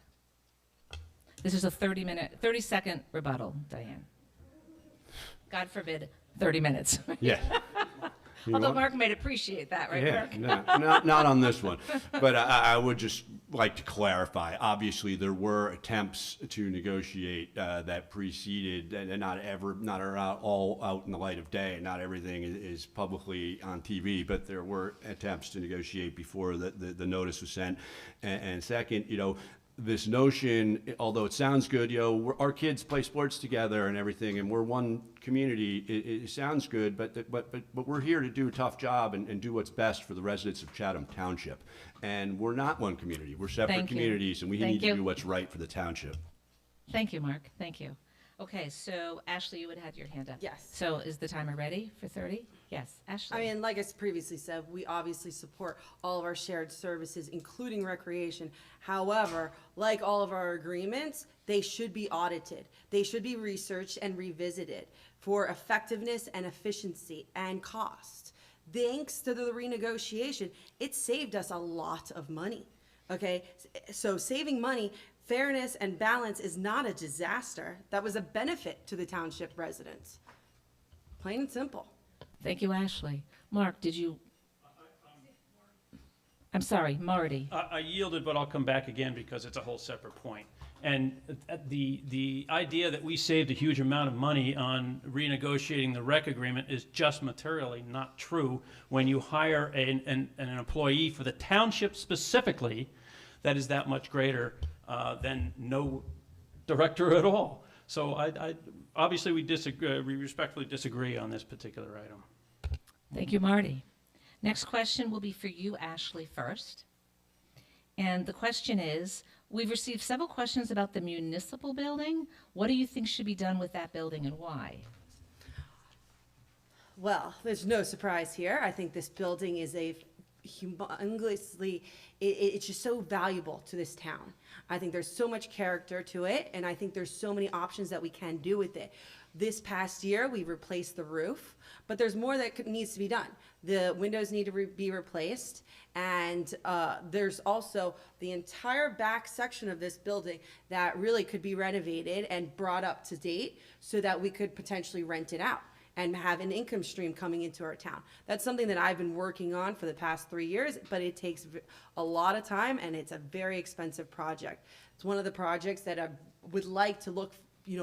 This is a 30-second rebuttal, Diane. God forbid, 30 minutes. Yeah. Although Mark might appreciate that, right, Yeah, Mark? no, not on this one. But I would just like to clarify. Obviously, there were attempts to negotiate that preceded, and not all out in the light of day. Not everything is publicly on TV, but there were attempts to negotiate before the notice was sent. And second, this notion, although it sounds good, our kids play sports together and everything, and we're one community. It sounds good, but we're here to do a tough job and do what's best for the residents of Chatham Township. And we're not one community. We're separate Thank you. communities, and we Thank need you. to do what's right for the township. Thank you, Mark. Thank you. Okay, so Ashley, you would have your hand up. Yes. So is the timer ready for 30? Yes, Ashley. I mean, like I previously said, we obviously support all of our shared services, including recreation. However, like all of our agreements, they should be audited. They should be researched and revisited for effectiveness and efficiency and cost. Thanks to the renegotiation, it saved us a lot of money. Okay, so saving money, fairness and balance is not a disaster. That was a benefit to the township residents. Plain and simple. Thank you, Ashley. Mark, did you? I'm sorry, Marty. I yielded, but I'll come back again because it's a whole separate point. And the idea that we saved a huge amount of money on renegotiating the rec agreement is just materially not true when you hire an employee for the township specifically that is that much greater than no director at all. So I obviously we respectfully disagree on this particular item. Thank you, Marty. Next question will be for you, Ashley, first. And the question is, we've received several questions about the municipal building. What do you think should be done with that building and why? Well, there's no surprise here. I think this building is a humongously, it's just so valuable to this town. I think there's so much character to it, and I think there's so many options that we can do with it. This past year, we replaced the roof, but there's more that needs to be done. The windows need to be replaced, and there's also the entire back section of this building that really could be renovated and brought up to date so that we could potentially rent it out and have an income stream coming into our town. That's something that I've been working on for the past 3 years, but it takes a lot of time, and it's a very expensive project. It's one of the projects that I would like to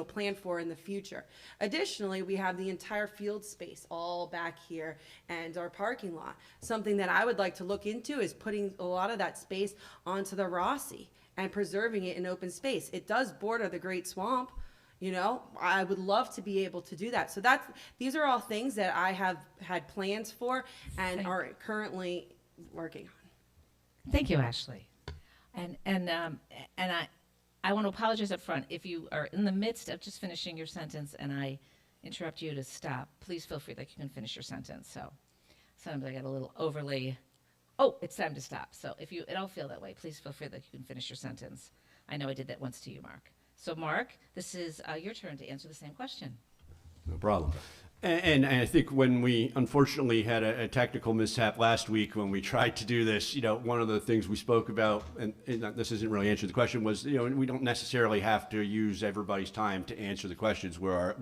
plan for in the future. Additionally, we have the entire field space all back here and our parking lot. Something that I would like to look into is putting a lot of that space onto the Rossi and preserving it in open space. It does border the Great Swamp. I would love to be able to do that. So these are all things that I have had plans for and are currently working on. Thank you, Ashley. And I want to apologize up front. If you are in the midst of just finishing your sentence and I interrupt you to stop, please feel free, like you can finish your sentence. So sometimes I get a little overly, oh, it's time to stop. So if you at all feel that way, please feel free that you can finish your sentence. I know I did that once to you, Mark. So Mark, this is your turn to answer the same question. No problem. And I think when we unfortunately had a technical mishap last week when we tried to do this, one of the things we spoke about, and this isn't really answering the question, was, we don't necessarily have to use everybody's time to answer the questions where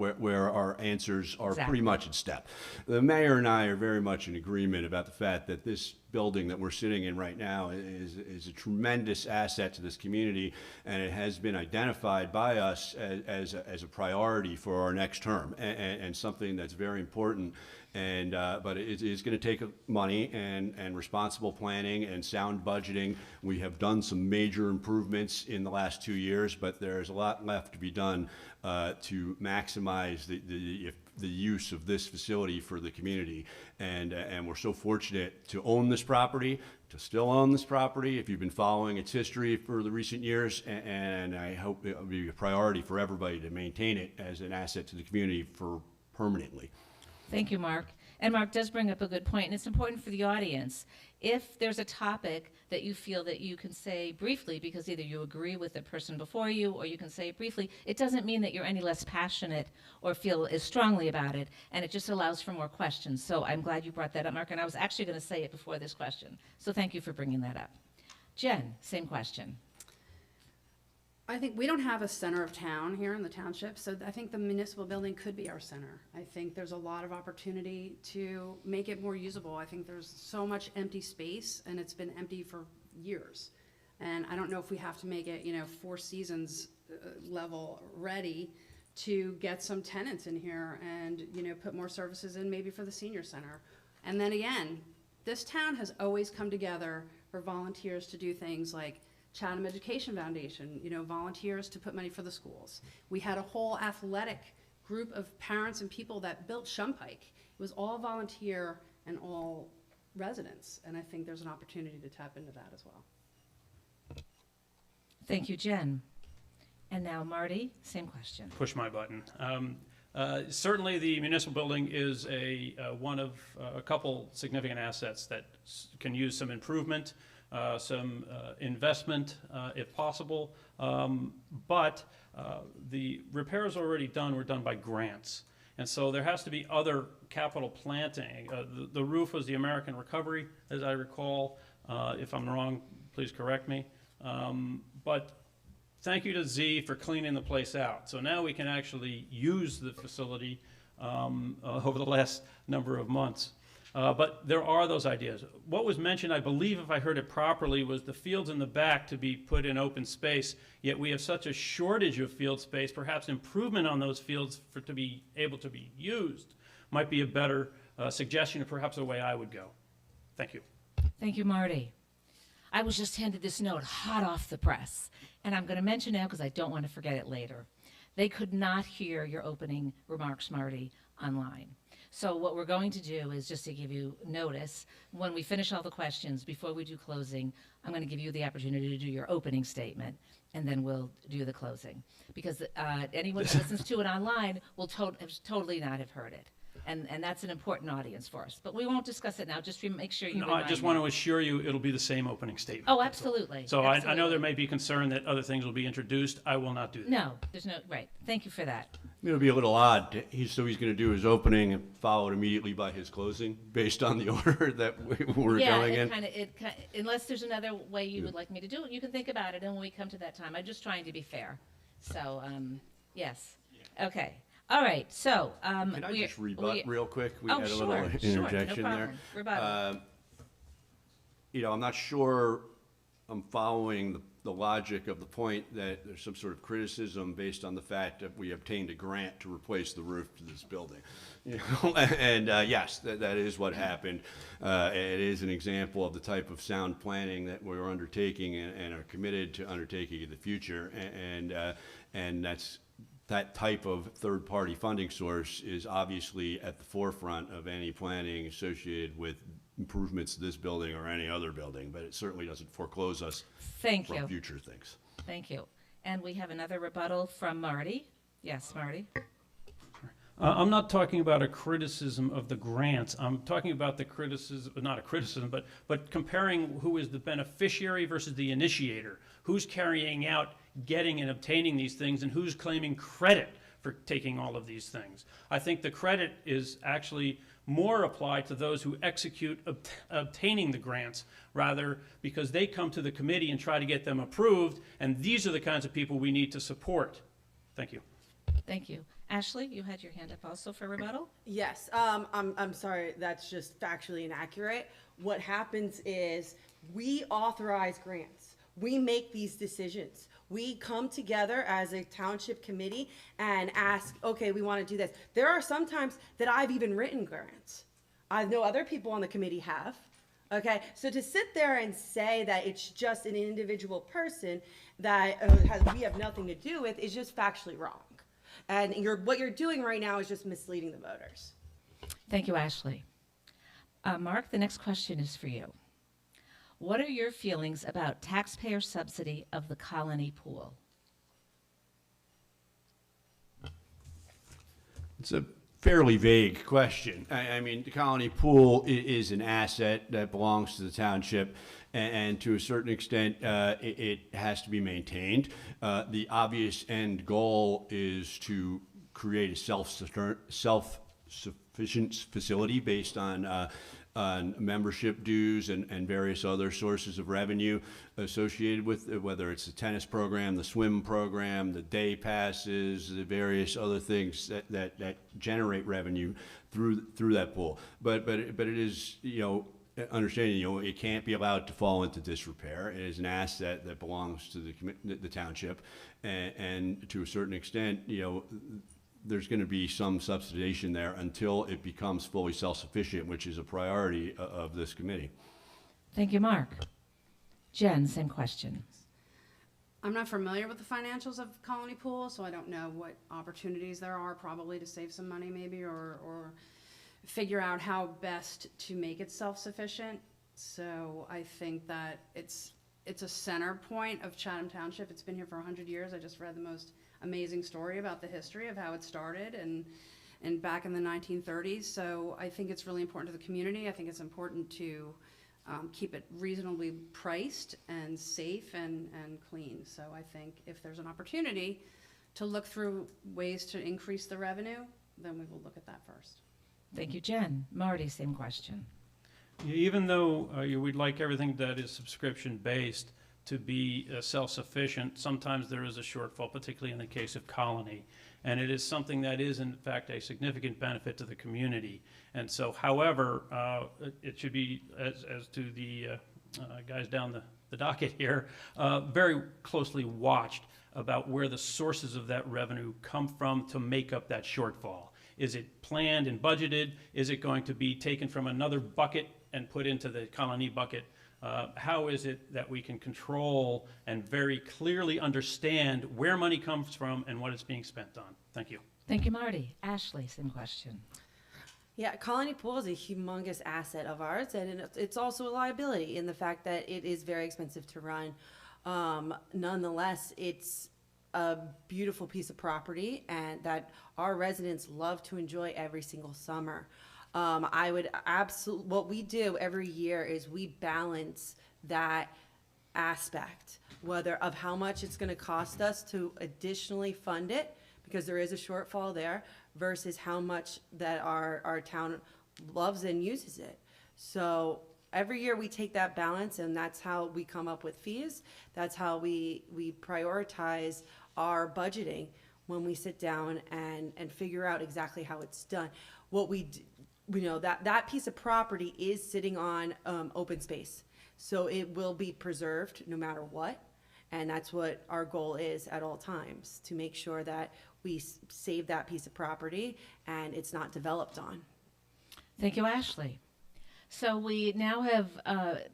our answers are Exactly. pretty much in step. The mayor and I are very much in agreement about the fact that this building that we're sitting in right now is a tremendous asset to this community, and it has been identified by us as a priority for our next term, and something that's very important. And but it is going to take money and responsible planning and sound budgeting. We have done some major improvements in the last 2 years, but there's a lot left to be done to maximize the use of this facility for the community. And we're so fortunate to own this property, to still own this property, if you've been following its history for the recent years, and I hope it will be a priority for everybody to maintain it as an asset to the community for permanently. Thank you, Mark. And Mark does bring up a good point, and it's important for the audience. If there's a topic that you feel that you can say briefly, because either you agree with the person before you or you can say it briefly, it doesn't mean that you're any less passionate or feel as strongly about it, and it just allows for more questions. So I'm glad you brought that up, Mark, and I was actually going to say it before this question. So thank you for bringing that up. Jen, same question. I think we don't have a center of town here in the township, so I think the municipal building could be our center. I think there's a lot of opportunity to make it more usable. I think there's so much empty space, and it's been empty for years. And I don't know if we have to make it, Four Seasons level ready to get some tenants in here and, put more services in maybe for the senior center. And then again, this town has always come together for volunteers to do things like Chatham Education Foundation, volunteers to put money for the schools. We had a whole athletic group of parents and people that built Shumpike. It was all volunteer and all residents, and I think there's an opportunity to tap into that as well. Thank you, Jen. And now Marty, same question. Push my button. Certainly, the municipal building is one of a couple significant assets that can use some improvement, some investment if possible, but the repairs already done were done by grants. And so there has to be other capital planting. The roof was the American Recovery, as I recall. If I'm wrong, please correct me. But thank you to Z for cleaning the place out. So now we can actually use the facility over the last number of months. But there are those ideas. What was mentioned, I believe if I heard it properly, was the fields in the back to be put in open space, yet we have such a shortage of field space, perhaps improvement on those fields to be able to be used might be a better suggestion, or perhaps a way I would go. Thank you. Thank you, Marty. I was just handed this note hot off the press, and I'm going to mention now because I don't want to forget it later. They could not hear your opening remarks, Marty, online. So what we're going to do is just to give you notice, when we finish all the questions, before we do closing, I'm going to give you the opportunity to do your opening statement, and then we'll do the closing. Because anyone who listens to it online will totally not have heard it. And that's an important audience for us. But we won't discuss it now, just make sure you No, I just want to assure you it'll be the same opening statement. Oh, absolutely. So Absolutely. I know there may be concern that other things will be introduced. I will not do that. No, there's no, right. Thank you for that. It'll be a little odd. He's going to do his opening and followed immediately by his closing, based on the order that we're going in. Unless there's another way you would like me to do it, you can think about it, and when we come to that time, I'm just trying to be fair. So, yes. Okay. All right. So, Can I just rebut real quick? We Oh, had a sure, little sure, no interjection there. problem. Rebuttal. I'm not sure I'm following the logic of the point that there's some sort of criticism based on the fact that we obtained a grant to replace the roof to this building. And yes, that is what happened. It is an example of the type of sound planning that we're undertaking and are committed to undertaking in the future. And that type of third-party funding source is obviously at the forefront of any planning associated with improvements to this building or any other building, but it certainly doesn't foreclose us Thank from you. future things. Thank you. And we have another rebuttal from Marty. Yes, Marty. I'm not talking about a criticism of the grants. I'm talking about the criticism, not a criticism, but comparing who is the beneficiary versus the initiator. Who's carrying out getting and obtaining these things, and who's claiming credit for taking all of these things. I think the credit is actually more applied to those who execute obtaining the grants, rather, because they come to the committee and try to get them approved, and these are the kinds of people we need to support. Thank you. Thank you. Ashley, you had your hand up also for rebuttal? Yes, I'm sorry, that's just factually inaccurate. What happens is we authorize grants. We make these decisions. We come together as a township committee and ask, okay, we want to do this. There are some times that I've even written grants. I know other people on the committee have. Okay, so to sit there and say that it's just an individual person that we have nothing to do with is just factually wrong. And what you're doing right now is just misleading the voters. Thank you, Ashley. Mark, the next question is for you. What are your feelings about taxpayer subsidy of the Colony Pool? It's a fairly vague question. I mean, the Colony Pool is an asset that belongs to the township, and to a certain extent, it has to be maintained. The obvious end goal is to create a self-sufficient facility based on membership dues and various other sources of revenue associated with it, whether it's the tennis program, the swim program, the day passes, the various other things that generate revenue through that pool. But it is, understanding, it can't be allowed to fall into disrepair. It is an asset that belongs to the township, and to a certain extent, there's going to be some subsidization there until it becomes fully self-sufficient, which is a priority of this committee. Thank you, Mark. Jen, same question. I'm not familiar with the financials of Colony Pool, so I don't know what opportunities there are probably to save some money maybe, or figure out how best to make it self-sufficient. So I think that it's a center point of Chatham Township. It's been here for 100 years. I just read the most amazing story about the history of how it started and back in the 1930s. So I think it's really important to the community. I think it's important to keep it reasonably priced and safe and clean. So I think if there's an opportunity to look through ways to increase the revenue, then we will look at that first. Thank you, Jen. Marty, same question. Even though we'd like everything that is subscription-based to be self-sufficient, sometimes there is a shortfall, particularly in the case of Colony. And it is something that is, in fact, a significant benefit to the community. And so, however, it should be, as to the guys down the docket here, very closely watched about where the sources of that revenue come from to make up that shortfall. Is it planned and budgeted? Is it going to be taken from another bucket and put into the Colony bucket? How is it that we can control and very clearly understand where money comes from and what it's being spent on? Thank you. Thank you, Marty. Ashley, same question. Yeah, Colony Pool is a humongous asset of ours, and it's also a liability in the fact that it is very expensive to run. Nonetheless, it's a beautiful piece of property and that our residents love to enjoy every single summer. I would absolutely, what we do every year is we balance that aspect, whether of how much it's going to cost us to additionally fund it because there is a shortfall there versus how much that our town loves and uses it. So every year we take that balance, and that's how we come up with fees. That's how we prioritize our budgeting when we sit down and figure out exactly how it's done. What we know that piece of property is sitting on open space, so it will be preserved no matter what. And that's what our goal is at all times, to make sure that we save that piece of property and it's not developed on. Thank you, Ashley. So we now have,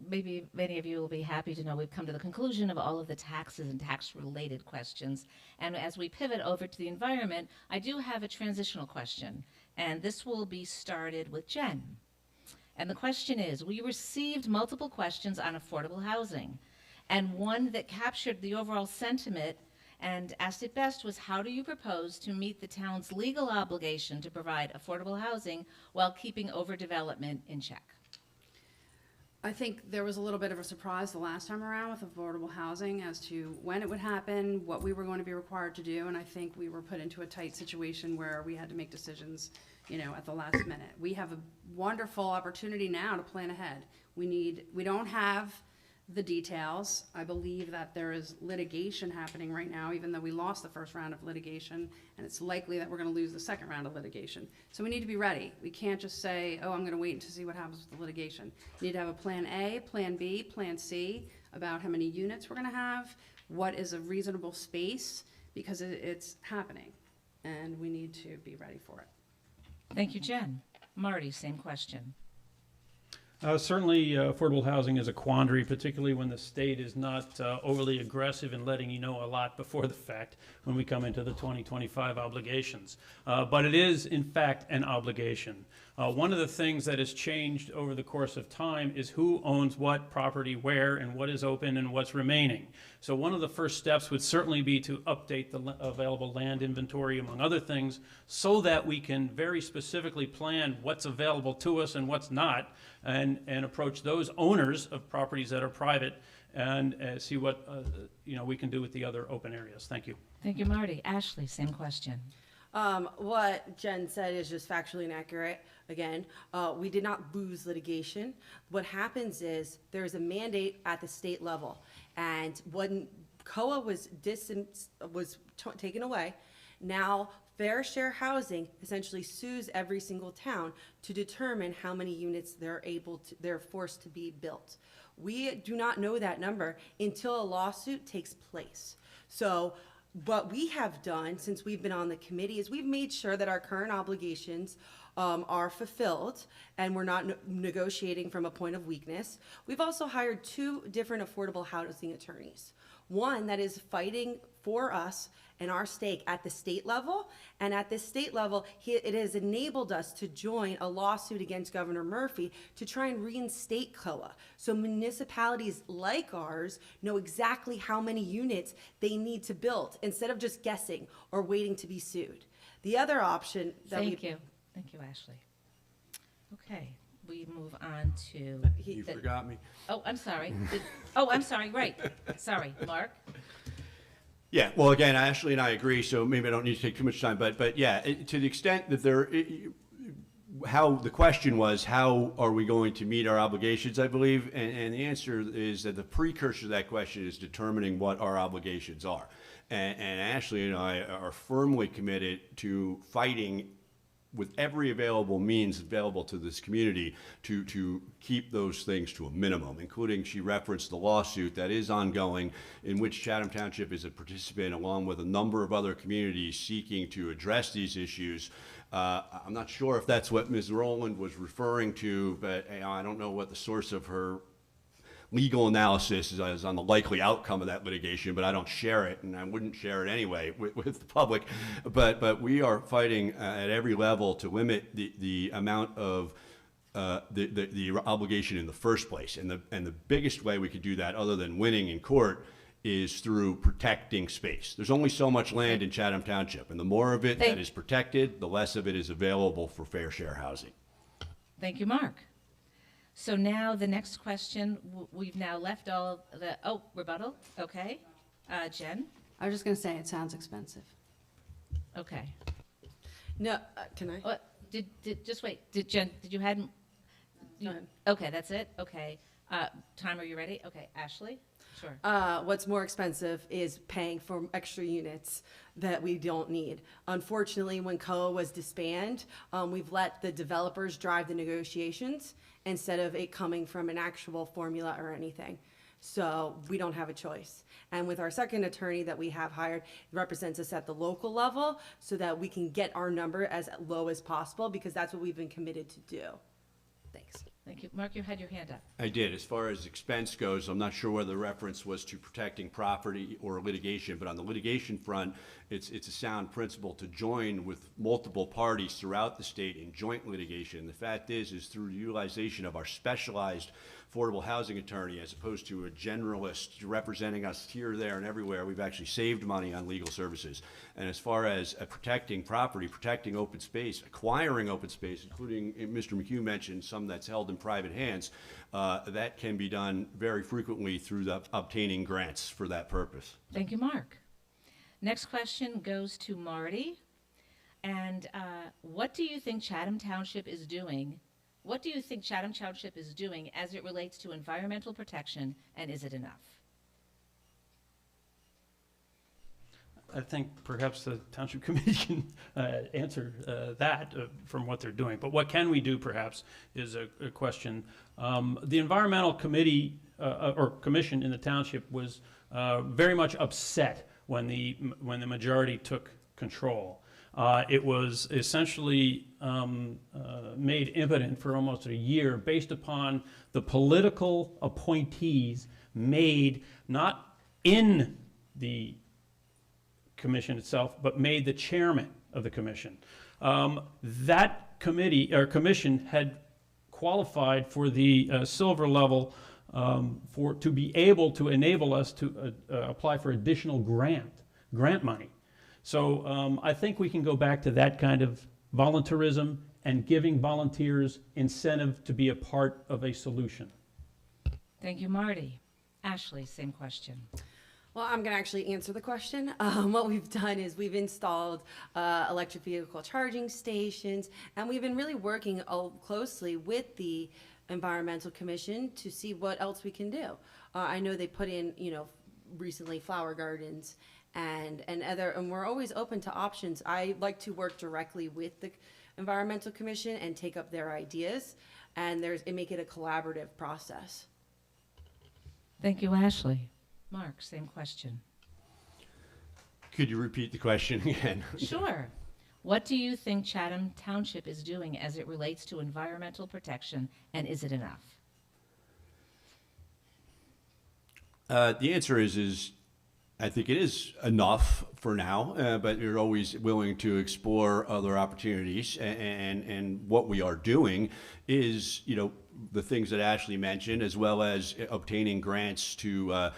maybe many of you will be happy to know we've come to the conclusion of all of the taxes and tax-related questions. And as we pivot over to the environment, I do have a transitional question. And this will be started with Jen. And the question is, we received multiple questions on affordable housing. And one that captured the overall sentiment and asked it best was, how do you propose to meet the town's legal obligation to provide affordable housing while keeping overdevelopment in check? I think there was a little bit of a surprise the last time around with affordable housing as to when it would happen, what we were going to be required to do, and I think we were put into a tight situation where we had to make decisions, at the last minute. We have a wonderful opportunity now to plan ahead. We don't have the details. I believe that there is litigation happening right now, even though we lost the first round of litigation, and it's likely that we're going to lose the second round of litigation. So we need to be ready. We can't just say, oh, I'm going to wait to see what happens with the litigation. We need to have a plan A, plan B, plan C about how many units we're going to have, what is a reasonable space, because it's happening, and we need to be ready for it. Thank you, Jen. Marty, same question. Certainly, affordable housing is a quandary, particularly when the state is not overly aggressive in letting you know a lot before the fact when we come into the 2025 obligations. But it is, in fact, an obligation. One of the things that has changed over the course of time is who owns what property where and what is open and what's remaining. So one of the first steps would certainly be to update the available land inventory, among other things, so that we can very specifically plan what's available to us and what's not, and approach those owners of properties that are private and see what we can do with the other open areas. Thank you. Thank you, Marty. Ashley, same question. What Jen said is just factually inaccurate. Again, we did not lose litigation. What happens is there's a mandate at the state level, and when COA was taken away, now Fair Share Housing essentially sues every single town to determine how many units they're forced to be built. We do not know that number until a lawsuit takes place. So what we have done since we've been on the committee is we've made sure that our current obligations are fulfilled, and we're not negotiating from a point of weakness. We've also hired 2 different affordable housing attorneys. One that is fighting for us and our stake at the state level, and at this state level, it has enabled us to join a lawsuit against Governor Murphy to try and reinstate COA. So municipalities like ours know exactly how many units they need to build instead of just guessing or waiting to be sued. The other option that Thank you, Ashley. Okay, we move on to. You forgot me. Oh, I'm sorry. I'm sorry. Right. Sorry, Mark. Yeah, well, again, Ashley and I agree, so maybe I don't need to take too much time, but yeah, to the extent that how the question was, how are we going to meet our obligations, I believe, and the answer is that the precursor to that question is determining what our obligations are. And Ashley and I are firmly committed to fighting with every available means available to this community to keep those things to a minimum, including, she referenced the lawsuit that is ongoing, in which Chatham Township is a participant along with a number of other communities seeking to address these issues. I'm not sure if that's what Ms. Rowland was referring to, but I don't know what the source of her legal analysis is on the likely outcome of that litigation, but I don't share it, and I wouldn't share it anyway with the public. But we are fighting at every level to limit the amount of the obligation in the first place. And the biggest way we could do that, other than winning in court, is through protecting space. There's only so much land in Chatham Township, and the more of it that is protected, the less of it is available for fair share housing. Thank you, Mark. So now the next question, we've now left all the, rebuttal, okay. Jen? I was just going to say, it sounds expensive. Okay. No, can I? What, just wait, Jen, did you had? Go ahead. Okay, that's it? Okay. Time, are you ready? Okay, Ashley? Sure. What's more expensive is paying for extra units that we don't need. Unfortunately, when COA was disbanded, we've let the developers drive the negotiations instead of it coming from an actual formula or anything. So we don't have a choice. And with our second attorney that we have hired, it represents us at the local level so that we can get our number as low as possible, because that's what we've been committed to do. Thanks. Thank you. Mark, you had your hand up. I did. As far as expense goes, I'm not sure whether the reference was to protecting property or litigation, but on the litigation front, it's a sound principle to join with multiple parties throughout the state in joint litigation. The fact is through utilization of our specialized affordable housing attorney as opposed to a generalist representing us here, there, and everywhere, we've actually saved money on legal services. And as far as protecting property, protecting open space, acquiring open space, including Mr. McHugh mentioned some that's held in private hands, that can be done very frequently through obtaining grants for that purpose. Thank you, Mark. Next question goes to Marty. And what do you think Chatham Township is doing? What do you think Chatham Township is doing as it relates to environmental protection, and is it enough? I think perhaps the Township Committee can answer that from what they're doing. But what can we do, perhaps, is a question. The Environmental Committee or Commission in the Township was very much upset when the majority took control. It was essentially made impotent for almost a year based upon the political appointees made not in the commission itself, but made the chairman of the commission. That committee or commission had qualified for the silver level to be able to enable us to apply for additional grant money. So I think we can go back to that kind of volunteerism and giving volunteers incentive to be a part of a solution. Thank you, Marty. Ashley, same question. Well, I'm going to actually answer the question. What we've done is we've installed electric vehicle charging stations, and we've been really working closely with the Environmental Commission to see what else we can do. I know they put in, recently flower gardens and we're always open to options. I like to work directly with the Environmental Commission and take up their ideas, and make it a collaborative process. Thank you, Ashley. Mark, same question. Could you repeat the question again? Sure. What do you think Chatham Township is doing as it relates to environmental protection, and is it enough? The answer is I think it is enough for now, but you're always willing to explore other opportunities. And what we are doing is, the things that Ashley mentioned, as well as obtaining grants to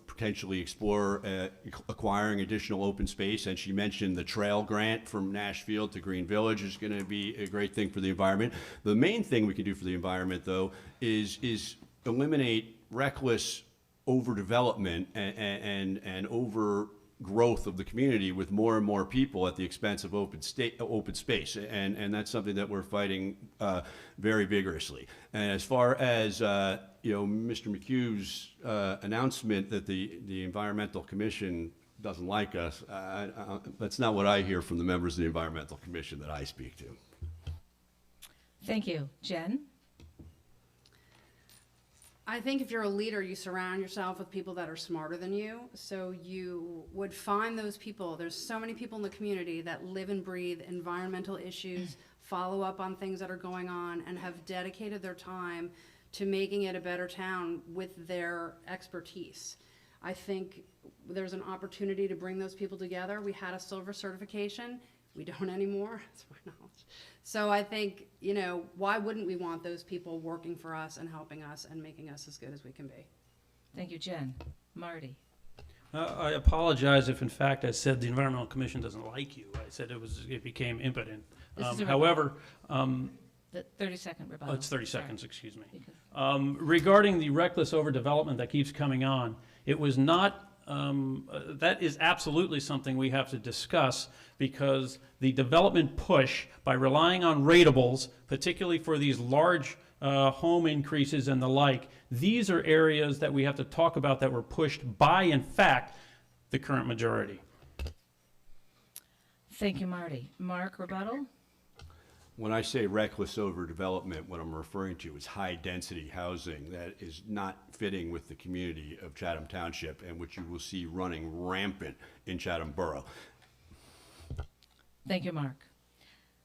potentially explore acquiring additional open space. And she mentioned the trail grant from Nashville to Green Village is going to be a great thing for the environment. The main thing we can do for the environment, though, is eliminate reckless overdevelopment and overgrowth of the community with more and more people at the expense of open space, and that's something that we're fighting very vigorously. And as far as Mr. McHugh's announcement that the Environmental Commission doesn't like us, that's not what I hear from the members of the Environmental Commission that I speak to. Thank you. Jen? I think if you're a leader, you surround yourself with people that are smarter than you. So you would find those people. There's so many people in the community that live and breathe environmental issues, follow up on things that are going on, and have dedicated their time to making it a better town with their expertise. I think there's an opportunity to bring those people together. We had a silver certification. We don't anymore, that's my knowledge. So I think, why wouldn't we want those people working for us and helping us and making us as good as we can be? Thank you, Jen. Marty? I apologize if, in fact, I said the Environmental Commission doesn't like you. I said it became impotent. However, the 30-second rebuttal. Oh, it's 30 seconds, Sorry. excuse me. Regarding the reckless overdevelopment that keeps coming on, it was not that is absolutely something we have to discuss, because the development push by relying on ratables, particularly for these large home increases and the like, these are areas that we have to talk about that were pushed by, in fact, the current majority. Thank you, Marty. Mark, rebuttal? When I say reckless overdevelopment, what I'm referring to is high-density housing that is not fitting with the community of Chatham Township, and which you will see running rampant in Chatham Borough. Thank you, Mark.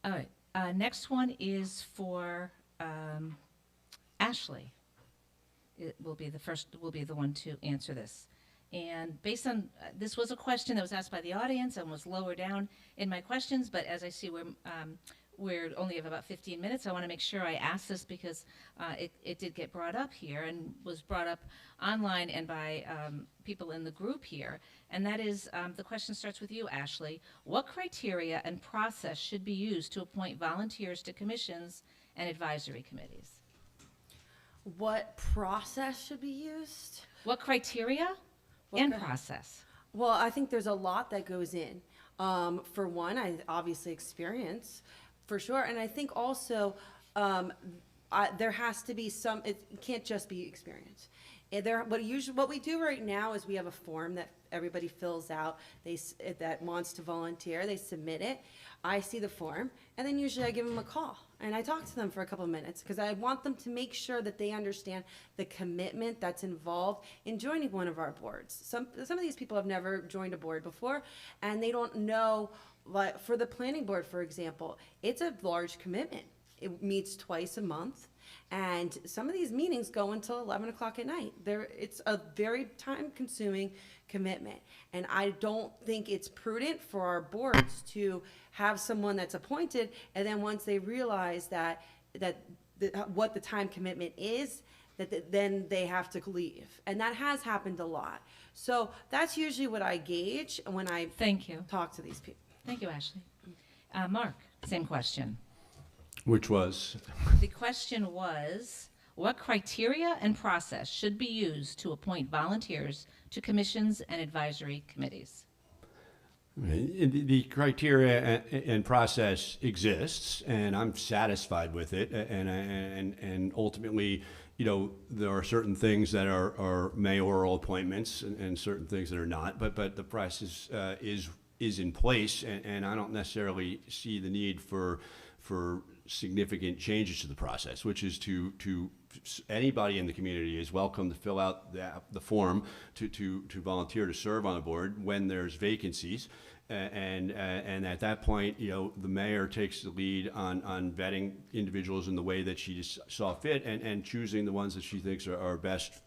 All right, next one is for Ashley. It will be the one to answer this. And based on, this was a question that was asked by the audience and was lower down in my questions, but as I see we're only have about 15 minutes. I want to make sure I ask this because it did get brought up here and was brought up online and by people in the group here. And that is, the question starts with you, Ashley. What criteria and process should be used to appoint volunteers to commissions and advisory committees? What process should be used? What criteria and process? Well, I think there's a lot that goes in. For one, obviously experience, for sure. And I think also there has to be some, it can't just be experience. What we do right now is we have a form that everybody fills out that wants to volunteer. They submit it. I see the form, and then usually I give them a call, and I talk to them for a couple of minutes because I want them to make sure that they understand the commitment that's involved in joining one of our boards. Some of these people have never joined a board before, and they don't know. Like for the planning board, for example, it's a large commitment. It meets twice a month. And some of these meetings go until 11 o'clock at night. It's a very time-consuming commitment. And I don't think it's prudent for our boards to have someone that's appointed, and then once they realize what the time commitment is, then they have to leave. And that has happened a lot. So that's usually what I gauge when I talk to these people. Thank you, Ashley. Mark, same question. Which was? The question was, what criteria and process should be used to appoint volunteers to commissions and advisory committees? The criteria and process exists, and I'm satisfied with it. And ultimately, you know, there are certain things that are mayoral appointments and certain things that are not. But the process is in place, and I don't necessarily see the need for significant changes to the process, which is to anybody in the community is welcome to fill out the form to volunteer to serve on a board when there's vacancies, and at that point, you know, the mayor takes the lead on vetting individuals in the way that she just saw fit, and choosing the ones that she thinks are best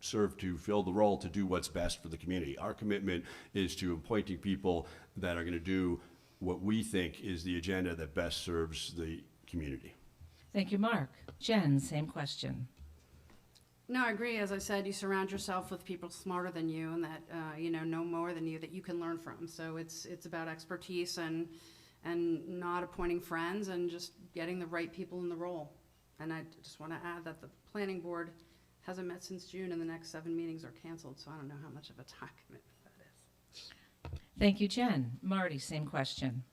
served to fill the role to do what's best for the community. Our commitment is to appointing people that are going to do what we think is the agenda that best serves the community. Thank you, Mark. Jen, same question. No, I agree. As I said, you surround yourself with people smarter than you and that know more than you that you can learn from. So it's about expertise and not appointing friends and just getting the right people in the role. And I just want to add that the planning board hasn't met since June, and the next 7 meetings are canceled. So I don't know how much of a time commitment that is. Thank you, Jen. Marty, same question.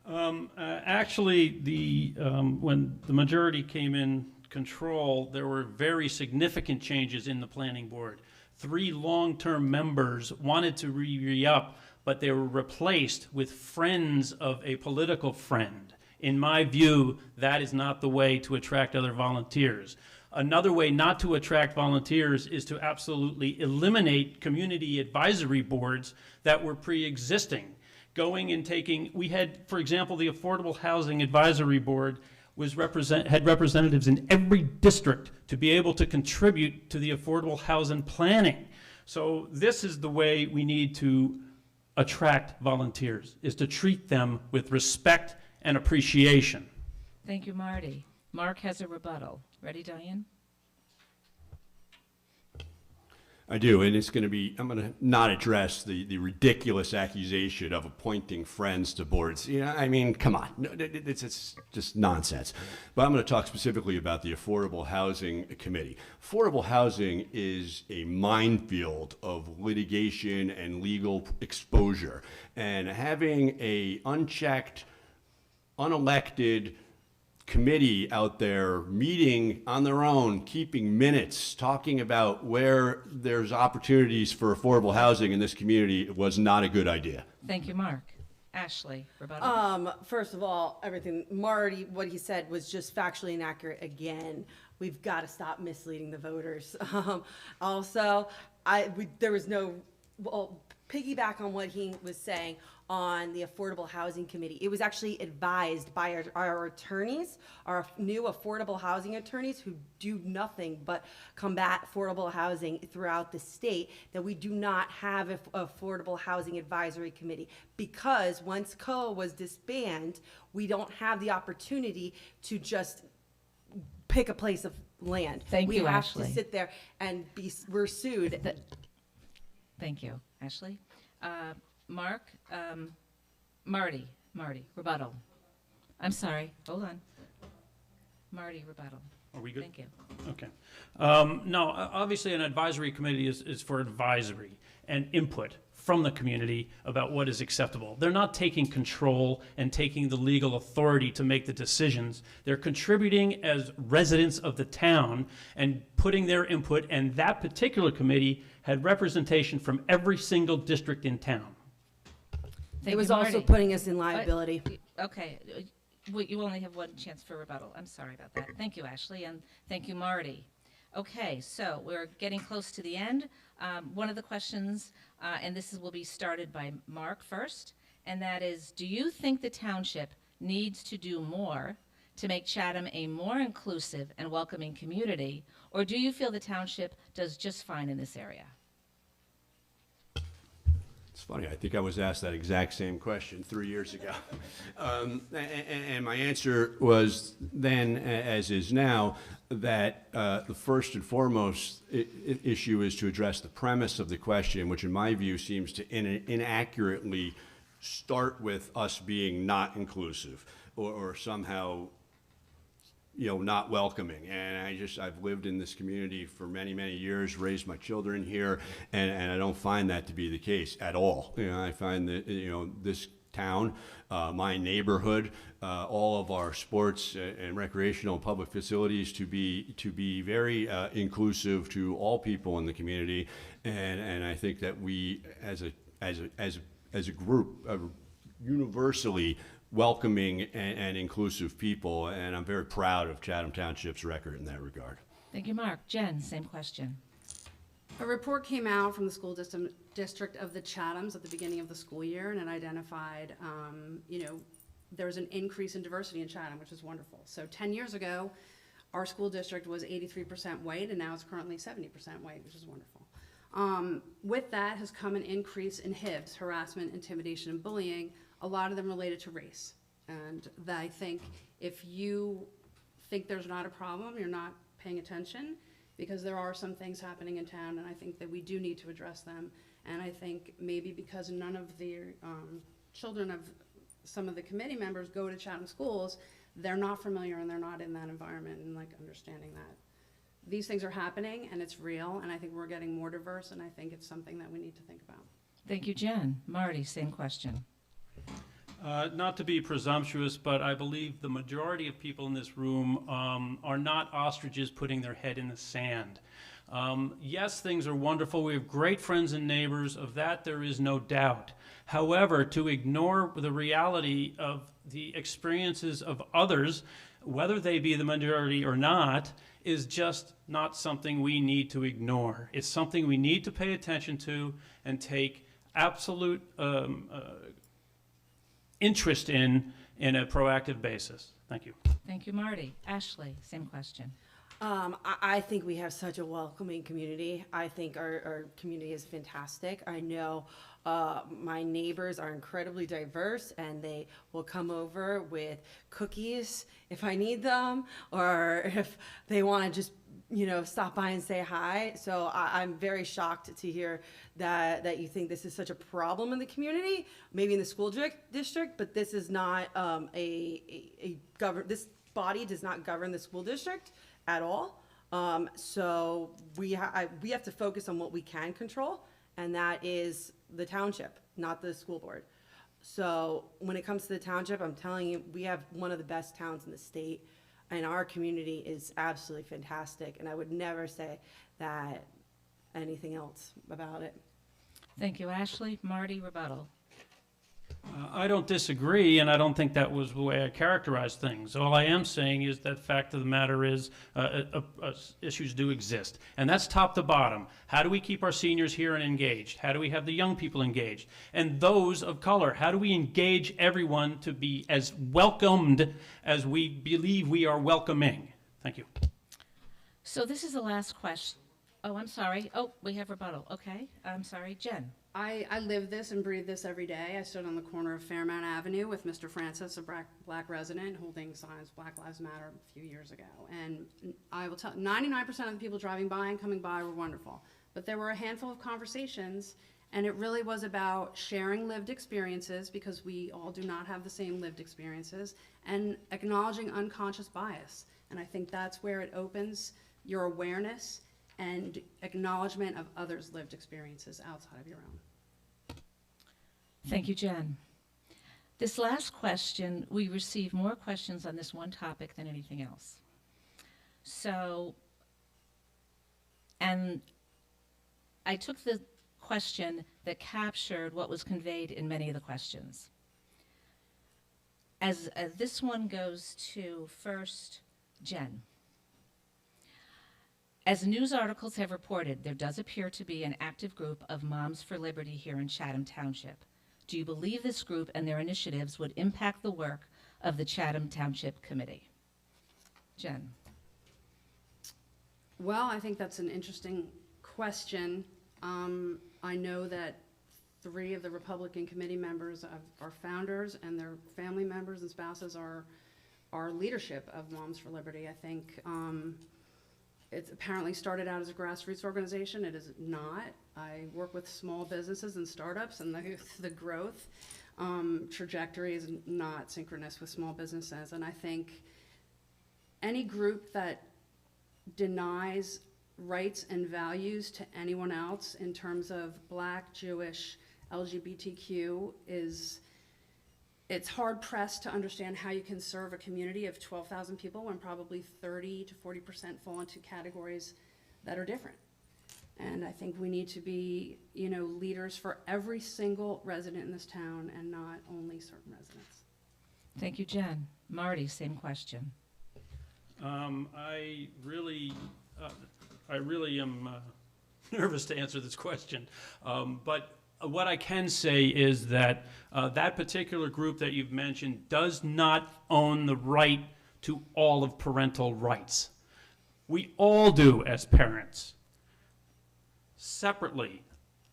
Actually, when the majority came in control, there were very significant changes in the planning board. 3 long-term members wanted to re-up, but they were replaced with friends of a political friend. In my view, that is not the way to attract other volunteers. Another way not to attract volunteers is to absolutely eliminate community advisory boards that were pre-existing. Going and taking, we had, for example, the Affordable Housing Advisory Board had representatives in every district to be able to contribute to the affordable housing planning. So this is the way we need to attract volunteers, is to treat them with respect and appreciation. Thank you, Marty. Mark has a rebuttal. Ready, Diane? I do, and it's going to be, I'm going to not address the ridiculous accusation of appointing friends to boards. You know, I mean, come on, no, it's just nonsense. But I'm going to talk specifically about the Affordable Housing Committee. Affordable housing is a minefield of litigation and legal exposure. And having a unchecked, unelected committee out there meeting on their own, keeping minutes, talking about where there's opportunities for affordable housing in this community was not a good idea. Thank you, Mark. Ashley, rebuttal. First of all, everything, Marty, what he said was just factually inaccurate again. We've got to stop misleading the voters. Also, there was no, well, piggyback on what he was saying on the Affordable Housing Committee. It was actually advised by our attorneys, our new affordable housing attorneys who do nothing but combat affordable housing throughout the state, that we do not have an Affordable Housing Advisory Committee, because once CO was disbanded, we don't have the opportunity to just pick a place of land. Thank you, We have Ashley. to sit there and we're sued. Thank you, Ashley. Mark, Marty, rebuttal. I'm sorry, hold on. Marty, rebuttal. Are we good? Thank you. Okay. No, obviously an advisory committee is for advisory and input from the community about what is acceptable. They're not taking control and taking the legal authority to make the decisions. They're contributing as residents of the town and putting their input, and that particular committee had representation from every single district in town. Thank It was you, also Marty. putting us in liability. Okay, you only have one chance for rebuttal. I'm sorry about that. Thank you, Ashley, and thank you, Marty. Okay, so we're getting close to the end. One of the questions, and will be started by Mark first, and that is, do you think the township needs to do more to make Chatham a more inclusive and welcoming community, or do you feel the township does just fine in this area? It's funny, I think I was asked that exact same question 3 years ago. And my answer was then, as is now, that the first and foremost issue is to address the premise of the question, which in my view seems to inaccurately start with us being not inclusive or somehow, you know, not welcoming. And I've lived in this community for many, many years, raised my children here, and I don't find that to be the case at all. You know, I find that, you know, this town, my neighborhood, all of our sports and recreational and public facilities to be very inclusive to all people in the community. And I think that we, as a group, universally welcoming and inclusive people, and I'm very proud of Chatham Township's record in that regard. Thank you, Mark. Jen, same question. A report came out from the school district of the Chathams at the beginning of the school year, and it identified, there was an increase in diversity in Chatham, which is wonderful. So 10 years ago, our school district was 83% white, and now it's currently 70% white, which is wonderful. With that has come an increase in HIBs, harassment, intimidation, and bullying, a lot of them related to race. And that I think if you think there's not a problem, you're not paying attention, because there are some things happening in town, and I think that we do need to address them. And I think maybe because none of the children of some of the committee members go to Chatham schools, they're not familiar and they're not in that environment and like understanding that these things are happening and it's real, and I think we're getting more diverse, and I think it's something that we need to think about. Thank you, Jen. Marty, same question. Not to be presumptuous, but I believe the majority of people in this room are not ostriches putting their head in the sand. Yes, things are wonderful. We have great friends and neighbors. Of that, there is no doubt. However, to ignore the reality of the experiences of others, whether they be the majority or not, is just not something we need to ignore. It's something we need to pay attention to and take absolute interest in a proactive basis. Thank you. Thank you, Marty. Ashley, same question. I think we have such a welcoming community. I think our community is fantastic. I know my neighbors are incredibly diverse, and they will come over with cookies if I need them, or if they want to just stop by and say hi. So I'm very shocked to hear that you think this is such a problem in the community, maybe in the school district, but this is not this body does not govern the school district at all. So we have to focus on what we can control, and that is the township, not the school board. So when it comes to the township, I'm telling you, we have one of the best towns in the state, and our community is absolutely fantastic, and I would never say that anything else about it. Thank you, Ashley. Marty, rebuttal. I don't disagree, and I don't think that was the way I characterized things. All I am saying is that fact of the matter is issues do exist, and that's top to bottom. How do we keep our seniors here and engaged? How do we have the young people engaged? And those of color, how do we engage everyone to be as welcomed as we believe we are welcoming? Thank you. So this is the last question. Oh, I'm sorry. Oh, we have rebuttal. Okay. I'm sorry. Jen. I live this and breathe this every day. I stood on the corner of Fairmount Avenue with Mr. Francis, a black resident, holding signs Black Lives Matter a few years ago. And I will tell 99% of the people driving by and coming by were wonderful. But there were a handful of conversations, and it really was about sharing lived experiences, because we all do not have the same lived experiences, and acknowledging unconscious bias. And I think that's where it opens your awareness and acknowledgement of others' lived experiences outside of your own. Thank you, Jen. This last question, we received more questions on this one topic than anything else. So, and I took the question that captured what was conveyed in many of the questions. As this one goes to first, Jen. As news articles have reported, there does appear to be an active group of Moms for Liberty here in Chatham Township. Do you believe this group and their initiatives would impact the work of the Chatham Township Committee? Jen. Well, I think that's an interesting question. I know that 3 of the Republican committee members are founders, and their family members and spouses are leadership of Moms for Liberty. I think it's apparently started out as a grassroots organization. It is not. I work with small businesses and startups, and the growth trajectory is not synchronous with small businesses. And I think any group that denies rights and values to anyone else in terms of Black, Jewish, LGBTQ it's hard pressed to understand how you can serve a community of 12,000 people when probably 30 to 40% fall into categories that are different. And I think we need to be, leaders for every single resident in this town and not only certain residents. Thank you, Jen. Marty, same question. I really am nervous to answer this question, but what I can say is that that particular group that you've mentioned does not own the right to all of parental rights. We all do as parents. Separately,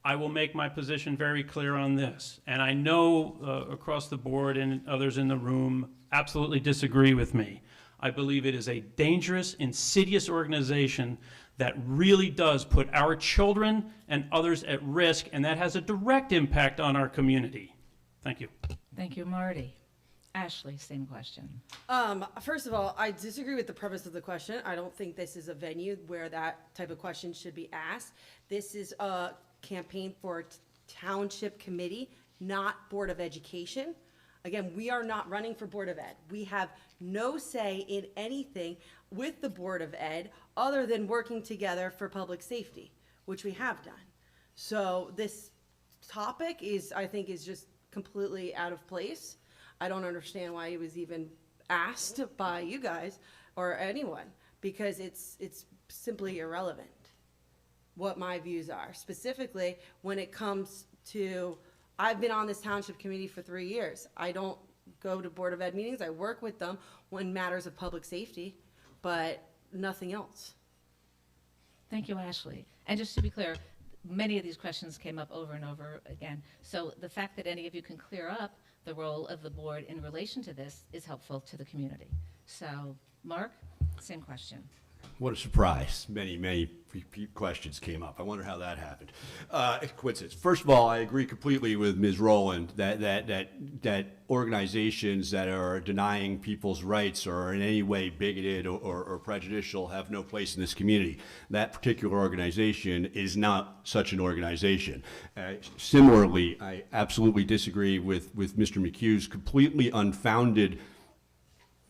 I will make my position very clear on this, and I know across the board and others in the room absolutely disagree with me. I believe it is a dangerous, insidious organization that really does put our children and others at risk, and that has a direct impact on our community. Thank you. Thank you, Marty. Ashley, same question. First of all, I disagree with the premise of the question. I don't think this is a venue where that type of question should be asked. This is a campaign for Township Committee, not Board of Education. Again, we are not running for Board of Ed. We have no say in anything with the Board of Ed other than working together for public safety, which we have done. So this topic I think is just completely out of place. I don't understand why it was even asked by you guys or anyone, because it's simply irrelevant what my views are. Specifically, when it comes to, I've been on this township committee for 3 years. I don't go to Board of Ed meetings. I work with them when matters of public safety, but nothing else. Thank you, Ashley. And just to be clear, many of these questions came up over and over again. So the fact that any of you can clear up the role of the board in relation to this is helpful to the community. So, Mark, same question. What a surprise. Many questions came up. I wonder how that happened. Coincidence. First of all, I agree completely with Ms. Rowland that organizations that are denying people's rights or are in any way bigoted or prejudicial have no place in this community. That particular organization is not such an organization. Similarly, I absolutely disagree with Mr. McHugh's completely unfounded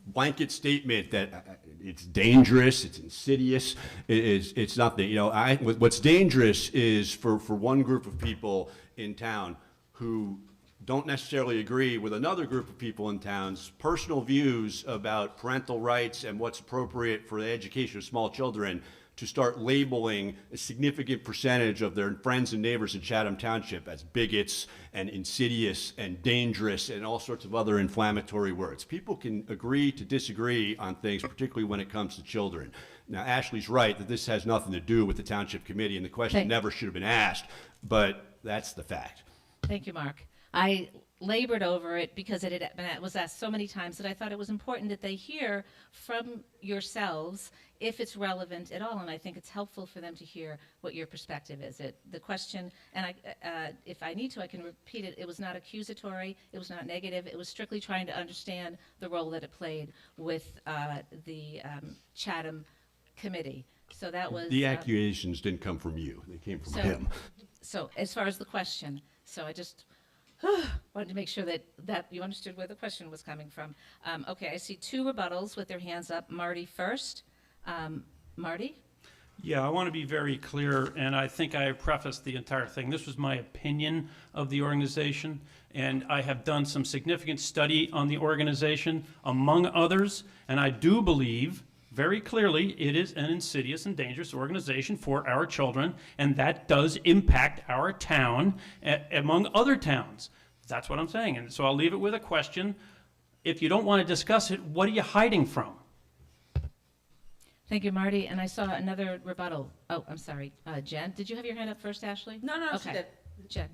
blanket statement that it's dangerous, it's insidious, it's nothing. You know, what's dangerous is for one group of people in town who don't necessarily agree with another group of people in town's personal views about parental rights and what's appropriate for the education of small children to start labeling a significant percentage of their friends and neighbors in Chatham Township as bigots and insidious and dangerous and all sorts of other inflammatory words. People can agree to disagree on things, particularly when it comes to children. Now, Ashley's right that this has nothing to do with the Township Committee, and the question never should have been asked, but that's the fact. Thank you, Mark. I labored over it because it was asked so many times that I thought it was important that they hear from yourselves if it's relevant at all, and I think it's helpful for them to hear what your perspective is. The question, and if I need to, I can repeat it. It was not accusatory. It was not negative. It was strictly trying to understand the role that it played with the Chatham Committee. So that was the accusations didn't come from you; they came from him. So as far as the question, so I just wanted to make sure that you understood where the question was coming from. Okay, I see two rebuttals with their hands up. Marty first. Marty? Yeah, I want to be very clear, and I think I prefaced the entire thing. This was my opinion of the organization, and I have done some significant study on the organization, among others, and I do believe very clearly it is an insidious and dangerous organization for our children, and that does impact our town among other towns. That's what I'm saying, and so I'll leave it with a question. If you don't want to discuss it, what are you hiding from? Thank you, Marty. And I saw another rebuttal. Oh, I'm sorry. Jen, did you have your hand up first, Ashley? No, okay. She did. Jen.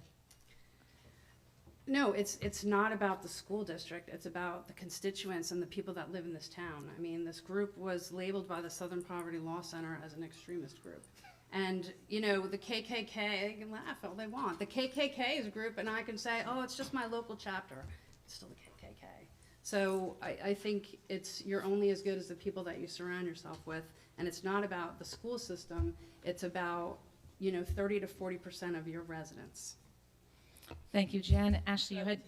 No, it's not about the school district. It's about the constituents and the people that live in this town. I mean, this group was labeled by the Southern Poverty Law Center as an extremist group. And, you know, the KKK, they can laugh all they want. The KKK is a group, and I can say, oh, it's just my local chapter. It's still the KKK. So I think you're only as good as the people that you surround yourself with, and it's not about the school system. It's about, 30 to 40% of your residents. Thank you, Jen. Ashley, you had,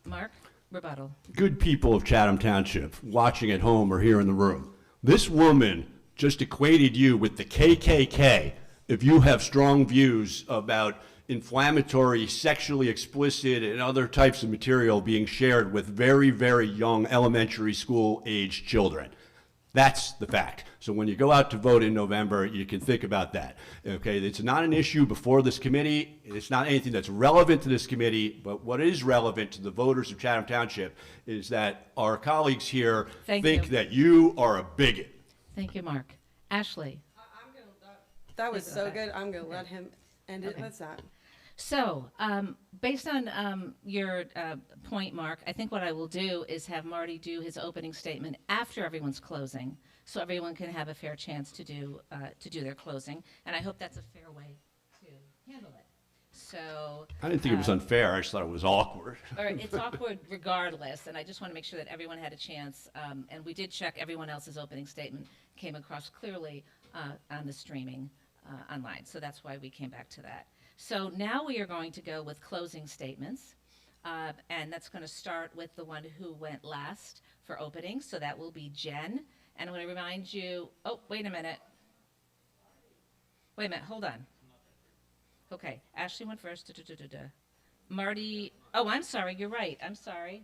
Mark, rebuttal. Good people of Chatham Township, watching at home or here in the room, this woman just equated you with the KKK if you have strong views about inflammatory, sexually explicit, and other types of material being shared with very, very young elementary school age children. That's the fact. So when you go out to vote in November, you can think about that. Okay, it's not an issue before this committee. It's not anything that's relevant to this committee, but what is relevant to the voters of Chatham Township is that our colleagues here think that you are a bigot. Thank you, Mark. Ashley. That was so good. I'm going to let him end it with that. So, based on your point, Mark, I think what I will do is have Marty do his opening statement after everyone's closing, so everyone can have a fair chance to do their closing. And I hope that's a fair way to handle it. So I didn't think it was unfair. I just thought it was awkward. Or it's awkward regardless, and I just want to make sure that everyone had a chance. And we did check everyone else's opening statement came across clearly on the streaming online. So that's why we came back to that. So now we are going to go with closing statements, and that's going to start with the one who went last for opening. So that will be Jen. And I'm going to remind you, wait a minute, hold on. Okay, Ashley went first. Marty, I'm sorry, you're right. I'm sorry.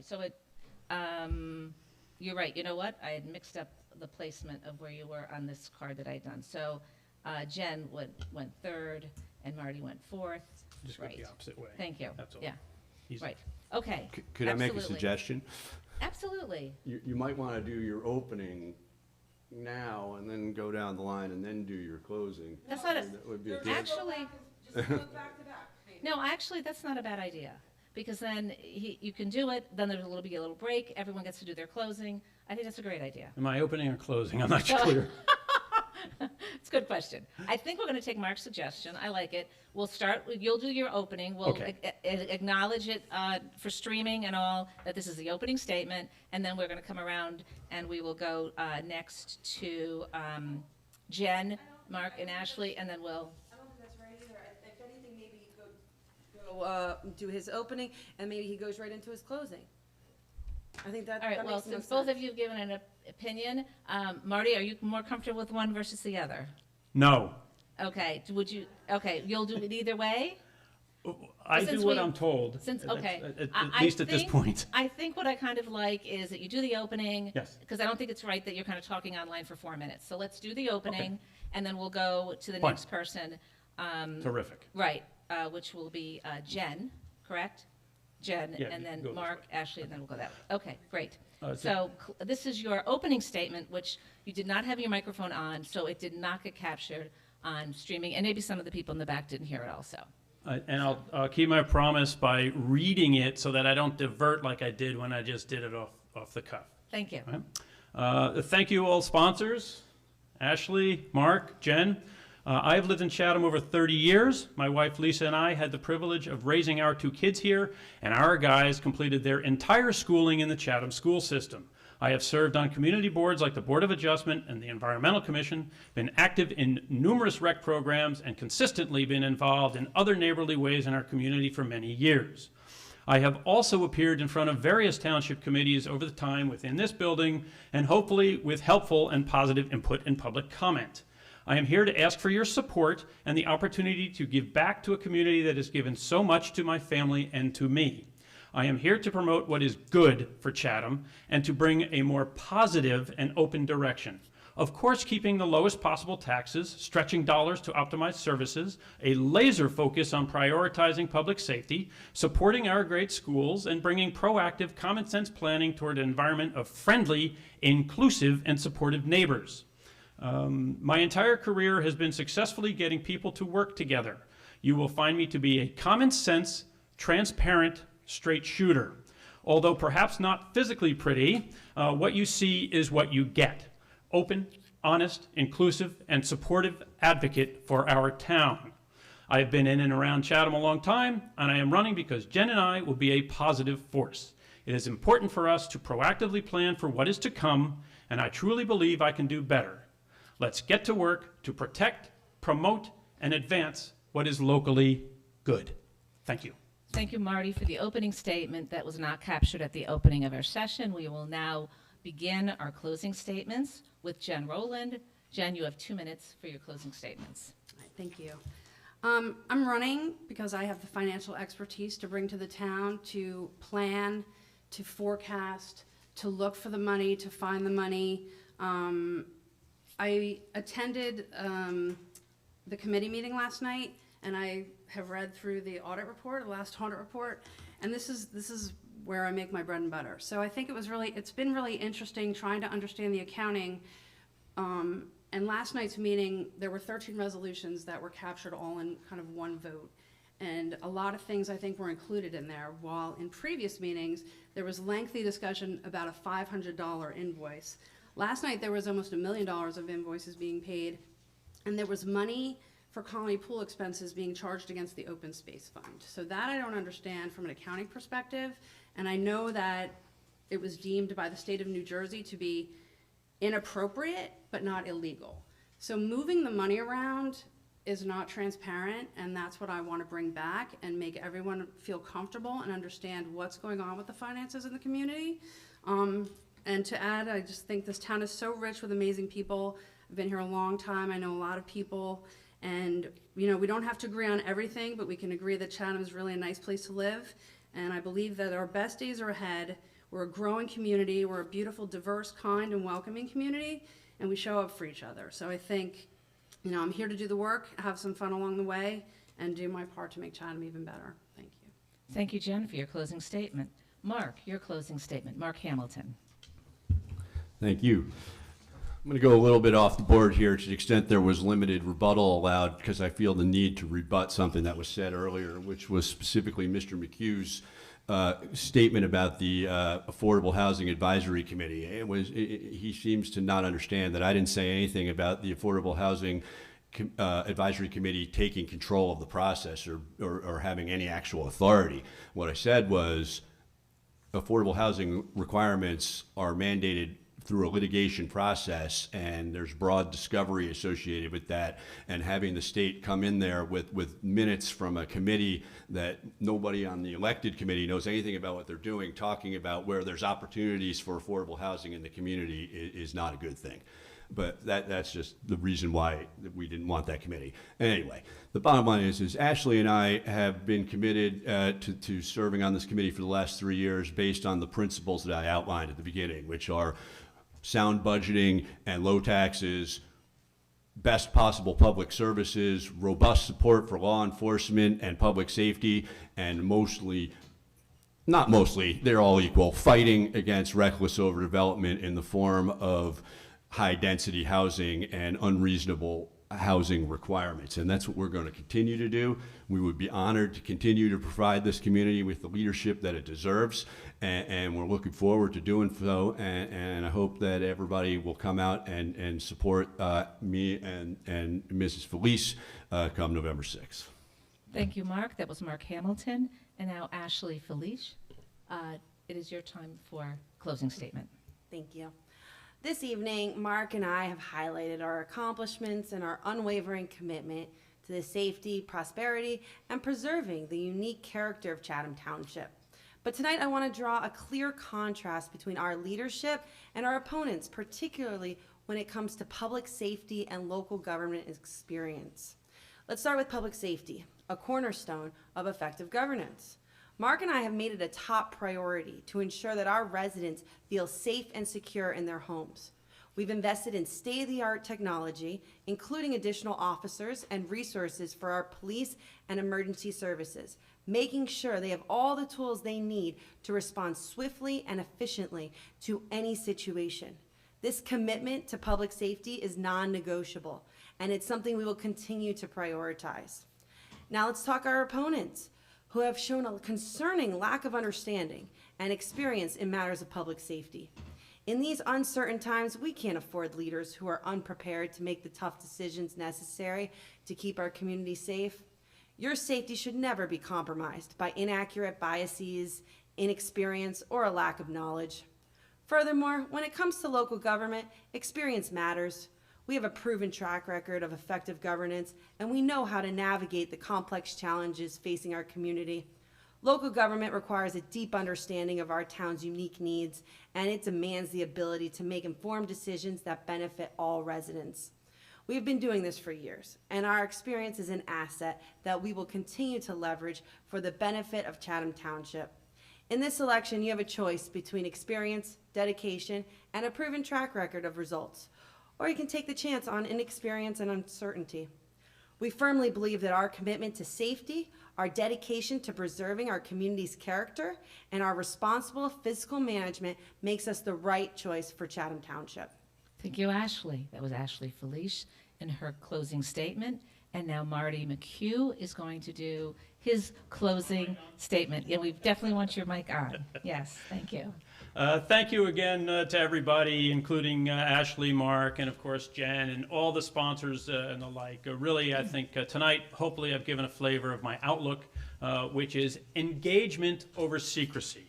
So you're right. You know what? I had mixed up the placement of where you were on this card that I had done. So Jen went third, and Marty went fourth. Just go the opposite way. Thank you. That's all. Yeah. Easy. Right. Okay. Could I make a suggestion? Absolutely. You might want to do your opening now and then go down the line and then do your closing. That's not That would be a good. actually. No, actually, that's not a bad idea. because then you can do it, then there's a little break, everyone gets to do their closing. I think that's a great idea. Am I opening or closing? I'm not So- clear. It's a good question. I think we're going to take Mark's suggestion. I like it. We'll start with, you'll do your opening. We'll Okay. acknowledge it for streaming and all, that this is the opening statement, and then we're going to come around and we will go next to Jen, Mark, and Ashley, and then we'll, I don't think that's right either. If anything, maybe he go do his opening, and maybe he goes right into his closing. I think that all right, that well, makes the since most both of you have given an opinion, Marty, are you more comfortable with one versus the other? No. Okay, you'll do it either way? I Since do what we- I'm told. Since, That's- okay. At I least at this think- point. I think what I kind of like is that you do the opening. Yes. Because I don't think it's right that you're kind of talking online for 4 minutes. So let's do the opening, and then we'll go to the Fine. next person. Terrific. Right, which will be Jen, correct? Jen, Yeah, and you then can go this Mark, way. Ashley, and then we'll go that way. Okay, great. So- So this is your opening statement, which you did not have your microphone on, so it did not get captured on streaming, and maybe some of the people in the back didn't hear it also. And I'll keep my promise by reading it so that I don't divert like I did when I just did it off the cuff. Thank you. Thank you all sponsors, Ashley, Mark, Jen. I have lived in Chatham over 30 years. My wife Lisa and I had the privilege of raising our 2 kids here, and our guys completed their entire schooling in the Chatham school system. I have served on community boards like the Board of Adjustment and the Environmental Commission, been active in numerous rec programs, and consistently been involved in other neighborly ways in our community for many years. I have also appeared in front of various township committees over the time within this building, and hopefully with helpful and positive input and public comment. I am here to ask for your support and the opportunity to give back to a community that has given so much to my family and to me. I am here to promote what is good for Chatham and to bring a more positive and open direction. Of course, keeping the lowest possible taxes, stretching dollars to optimize services, a laser focus on prioritizing public safety, supporting our great schools, and bringing proactive, common sense planning toward an environment of friendly, inclusive, and supportive neighbors. My entire career has been successfully getting people to work together. You will find me to be a common sense, transparent, straight shooter. Although perhaps not physically pretty, what you see is what you get. Open, honest, inclusive, and supportive advocate for our town. I have been in and around Chatham a long time, and I am running because Jen and I will be a positive force. It is important for us to proactively plan for what is to come, and I truly believe I can do better. Let's get to work to protect, promote, and advance what is locally good. Thank you. Thank you, Marty, for the opening statement that was not captured at the opening of our session. We will now begin our closing statements with Jen Rowland. Jen, you have 2 minutes for your closing statements. All right, thank you. I'm running because I have the financial expertise to bring to the town to plan, to forecast, to look for the money, to find the money. I attended the committee meeting last night, and I have read through the audit report, the last audit report, and this is where I make my bread and butter. So I think it's been really interesting trying to understand the accounting. And last night's meeting, there were 13 resolutions that were captured all in kind of one vote. And a lot of things I think were included in there, while in previous meetings, there was lengthy discussion about a $500 invoice. Last night, there was almost $1 million of invoices being paid, and there was money for colony pool expenses being charged against the open space fund. So that I don't understand from an accounting perspective, and I know that it was deemed by the state of New Jersey to be inappropriate, but not illegal. So moving the money around is not transparent, and that's what I want to bring back and make everyone feel comfortable and understand what's going on with the finances in the community. And to add, I just think this town is so rich with amazing people. I've been here a long time. I know a lot of people. And, you know, we don't have to agree on everything, but we can agree that Chatham is really a nice place to live. And I believe that our best days are ahead. We're a growing community. We're a beautiful, diverse, kind, and welcoming community. And we show up for each other. So I think, you know, I'm here to do the work, have some fun along the way, and do my part to make Chatham even better. Thank you. Thank you, Jen, for your closing statement. Mark, your closing statement. Mark Hamilton. Thank you. I'm going to go a little bit off the board here to the extent there was limited rebuttal allowed, because I feel the need to rebut something that was said earlier, which was specifically Mr. McHugh's statement about the Affordable Housing Advisory Committee. He seems to not understand that I didn't say anything about the Affordable Housing Advisory Committee taking control of the process or having any actual authority. What I said was affordable housing requirements are mandated through a litigation process, and there's broad discovery associated with that, and having the state come in there with minutes from a committee that nobody on the elected committee knows anything about what they're doing, talking about where there's opportunities for affordable housing in the community is not a good thing. But that's just the reason why we didn't want that committee. Anyway, the bottom line is Ashley and I have been committed to serving on this committee for the last 3 years based on the principles that I outlined at the beginning, which are sound budgeting and low taxes, best possible public services, robust support for law enforcement and public safety, and not mostly, they're all equal, fighting against reckless overdevelopment in the form of high-density housing and unreasonable housing requirements. And that's what we're going to continue to do. We would be honored to continue to provide this community with the leadership that it deserves, and we're looking forward to doing so, and I hope that everybody will come out and support me and Mrs. Felice come November 6th. Thank you, Mark. That was Mark Hamilton. And now Ashley Felice. It is your time for closing statement. Thank you. This evening, Mark and I have highlighted our accomplishments and our unwavering commitment to the safety, prosperity, and preserving the unique character of Chatham Township. But tonight I want to draw a clear contrast between our leadership and our opponents, particularly when it comes to public safety and local government experience. Let's start with public safety, a cornerstone of effective governance. Mark and I have made it a top priority to ensure that our residents feel safe and secure in their homes. We've invested in state-of-the-art technology, including additional officers and resources for our police and emergency services, making sure they have all the tools they need to respond swiftly and efficiently to any situation. This commitment to public safety is non-negotiable, and it's something we will continue to prioritize. Now let's talk our opponents, who have shown a concerning lack of understanding and experience in matters of public safety. In these uncertain times, we can't afford leaders who are unprepared to make the tough decisions necessary to keep our community safe. Your safety should never be compromised by inaccurate biases, inexperience, or a lack of knowledge. Furthermore, when it comes to local government, experience matters. We have a proven track record of effective governance, and we know how to navigate the complex challenges facing our community. Local government requires a deep understanding of our town's unique needs, and it demands the ability to make informed decisions that benefit all residents. We've been doing this for years, and our experience is an asset that we will continue to leverage for the benefit of Chatham Township. In this election, you have a choice between experience, dedication, and a proven track record of results. Or you can take the chance on inexperience and uncertainty. We firmly believe that our commitment to safety, our dedication to preserving our community's character, and our responsible fiscal management makes us the right choice for Chatham Township. Thank you, Ashley. That was Ashley Felice in her closing statement. And now Marty McHugh is going to do his closing statement. Yeah, we definitely want your mic on. Yes, thank you. Thank you again to everybody, including Ashley, Mark, and of course Jen, and all the sponsors and the like. Really, I think tonight, hopefully I've given a flavor of my outlook, which is engagement over secrecy,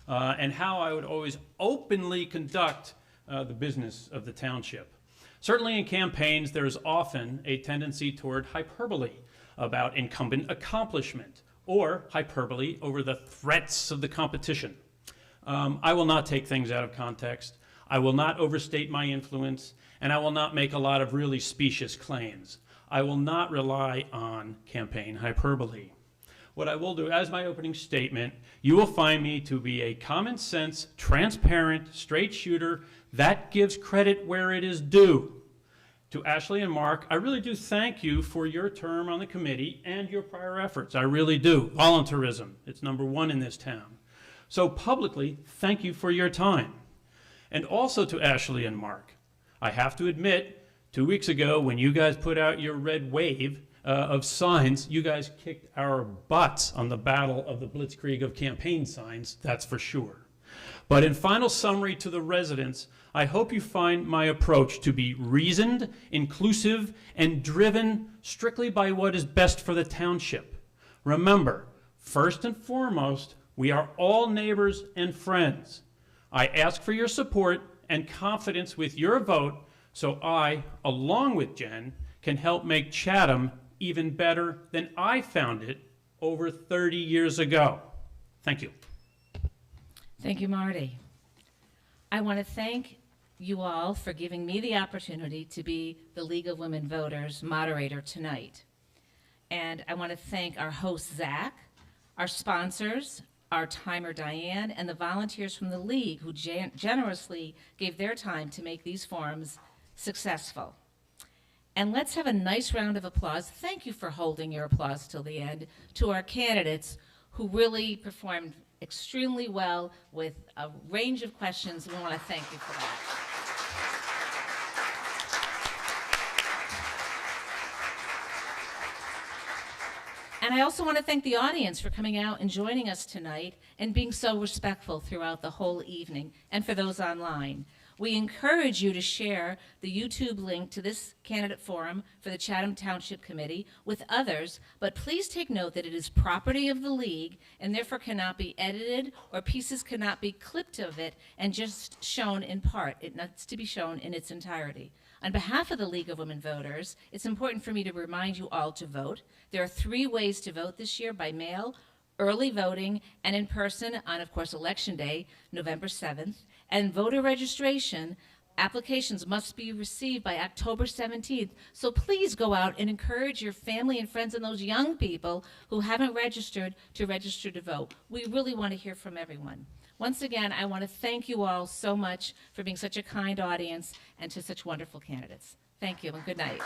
and how I would always openly conduct the business of the township. Certainly in campaigns, there is often a tendency toward hyperbole about incumbent accomplishment, or hyperbole over the threats of the competition. I will not take things out of context. I will not overstate my influence, and I will not make a lot of really specious claims. I will not rely on campaign hyperbole. What I will do, as my opening statement, you will find me to be a common sense, transparent, straight shooter that gives credit where it is due. To Ashley and Mark, I really do thank you for your term on the committee and your prior efforts. I really do. Volunteerism, it's #1 in this town. So publicly, thank you for your time. And also to Ashley and Mark, I have to admit, 2 weeks ago, when you guys put out your red wave of signs, you guys kicked our butts on the battle of the blitzkrieg of campaign signs, that's for sure. But in final summary to the residents, I hope you find my approach to be reasoned, inclusive, and driven strictly by what is best for the township. Remember, first and foremost, we are all neighbors and friends. I ask for your support and confidence with your vote so I, along with Jen, can help make Chatham even better than I found it over 30 years ago. Thank you. Thank you, Marty. I want to thank you all for giving me the opportunity to be the League of Women Voters moderator tonight. And I want to thank our host, Zach, our sponsors, our timer, Diane, and the volunteers from the League who generously gave their time to make these forums successful. And let's have a nice round of applause. Thank you for holding your applause till the end to our candidates who really performed extremely well with a range of questions. We want to thank you for that. And I also want to thank the audience for coming out and joining us tonight and being so respectful throughout the whole evening, and for those online. We encourage you to share the YouTube link to this candidate forum for the Chatham Township Committee with others, but please take note that it is property of the League and therefore cannot be edited, or pieces cannot be clipped of it and just shown in part. It needs to be shown in its entirety. On behalf of the League of Women Voters, it's important for me to remind you all to vote. There are 3 ways to vote this year: by mail, early voting, and in person on, of course, Election Day, November 7th. And voter registration applications must be received by October 17th. So please go out and encourage your family and friends and those young people who haven't registered to register to vote. We really want to hear from everyone. Once again, I want to thank you all so much for being such a kind audience and to such wonderful candidates. Thank you and good night.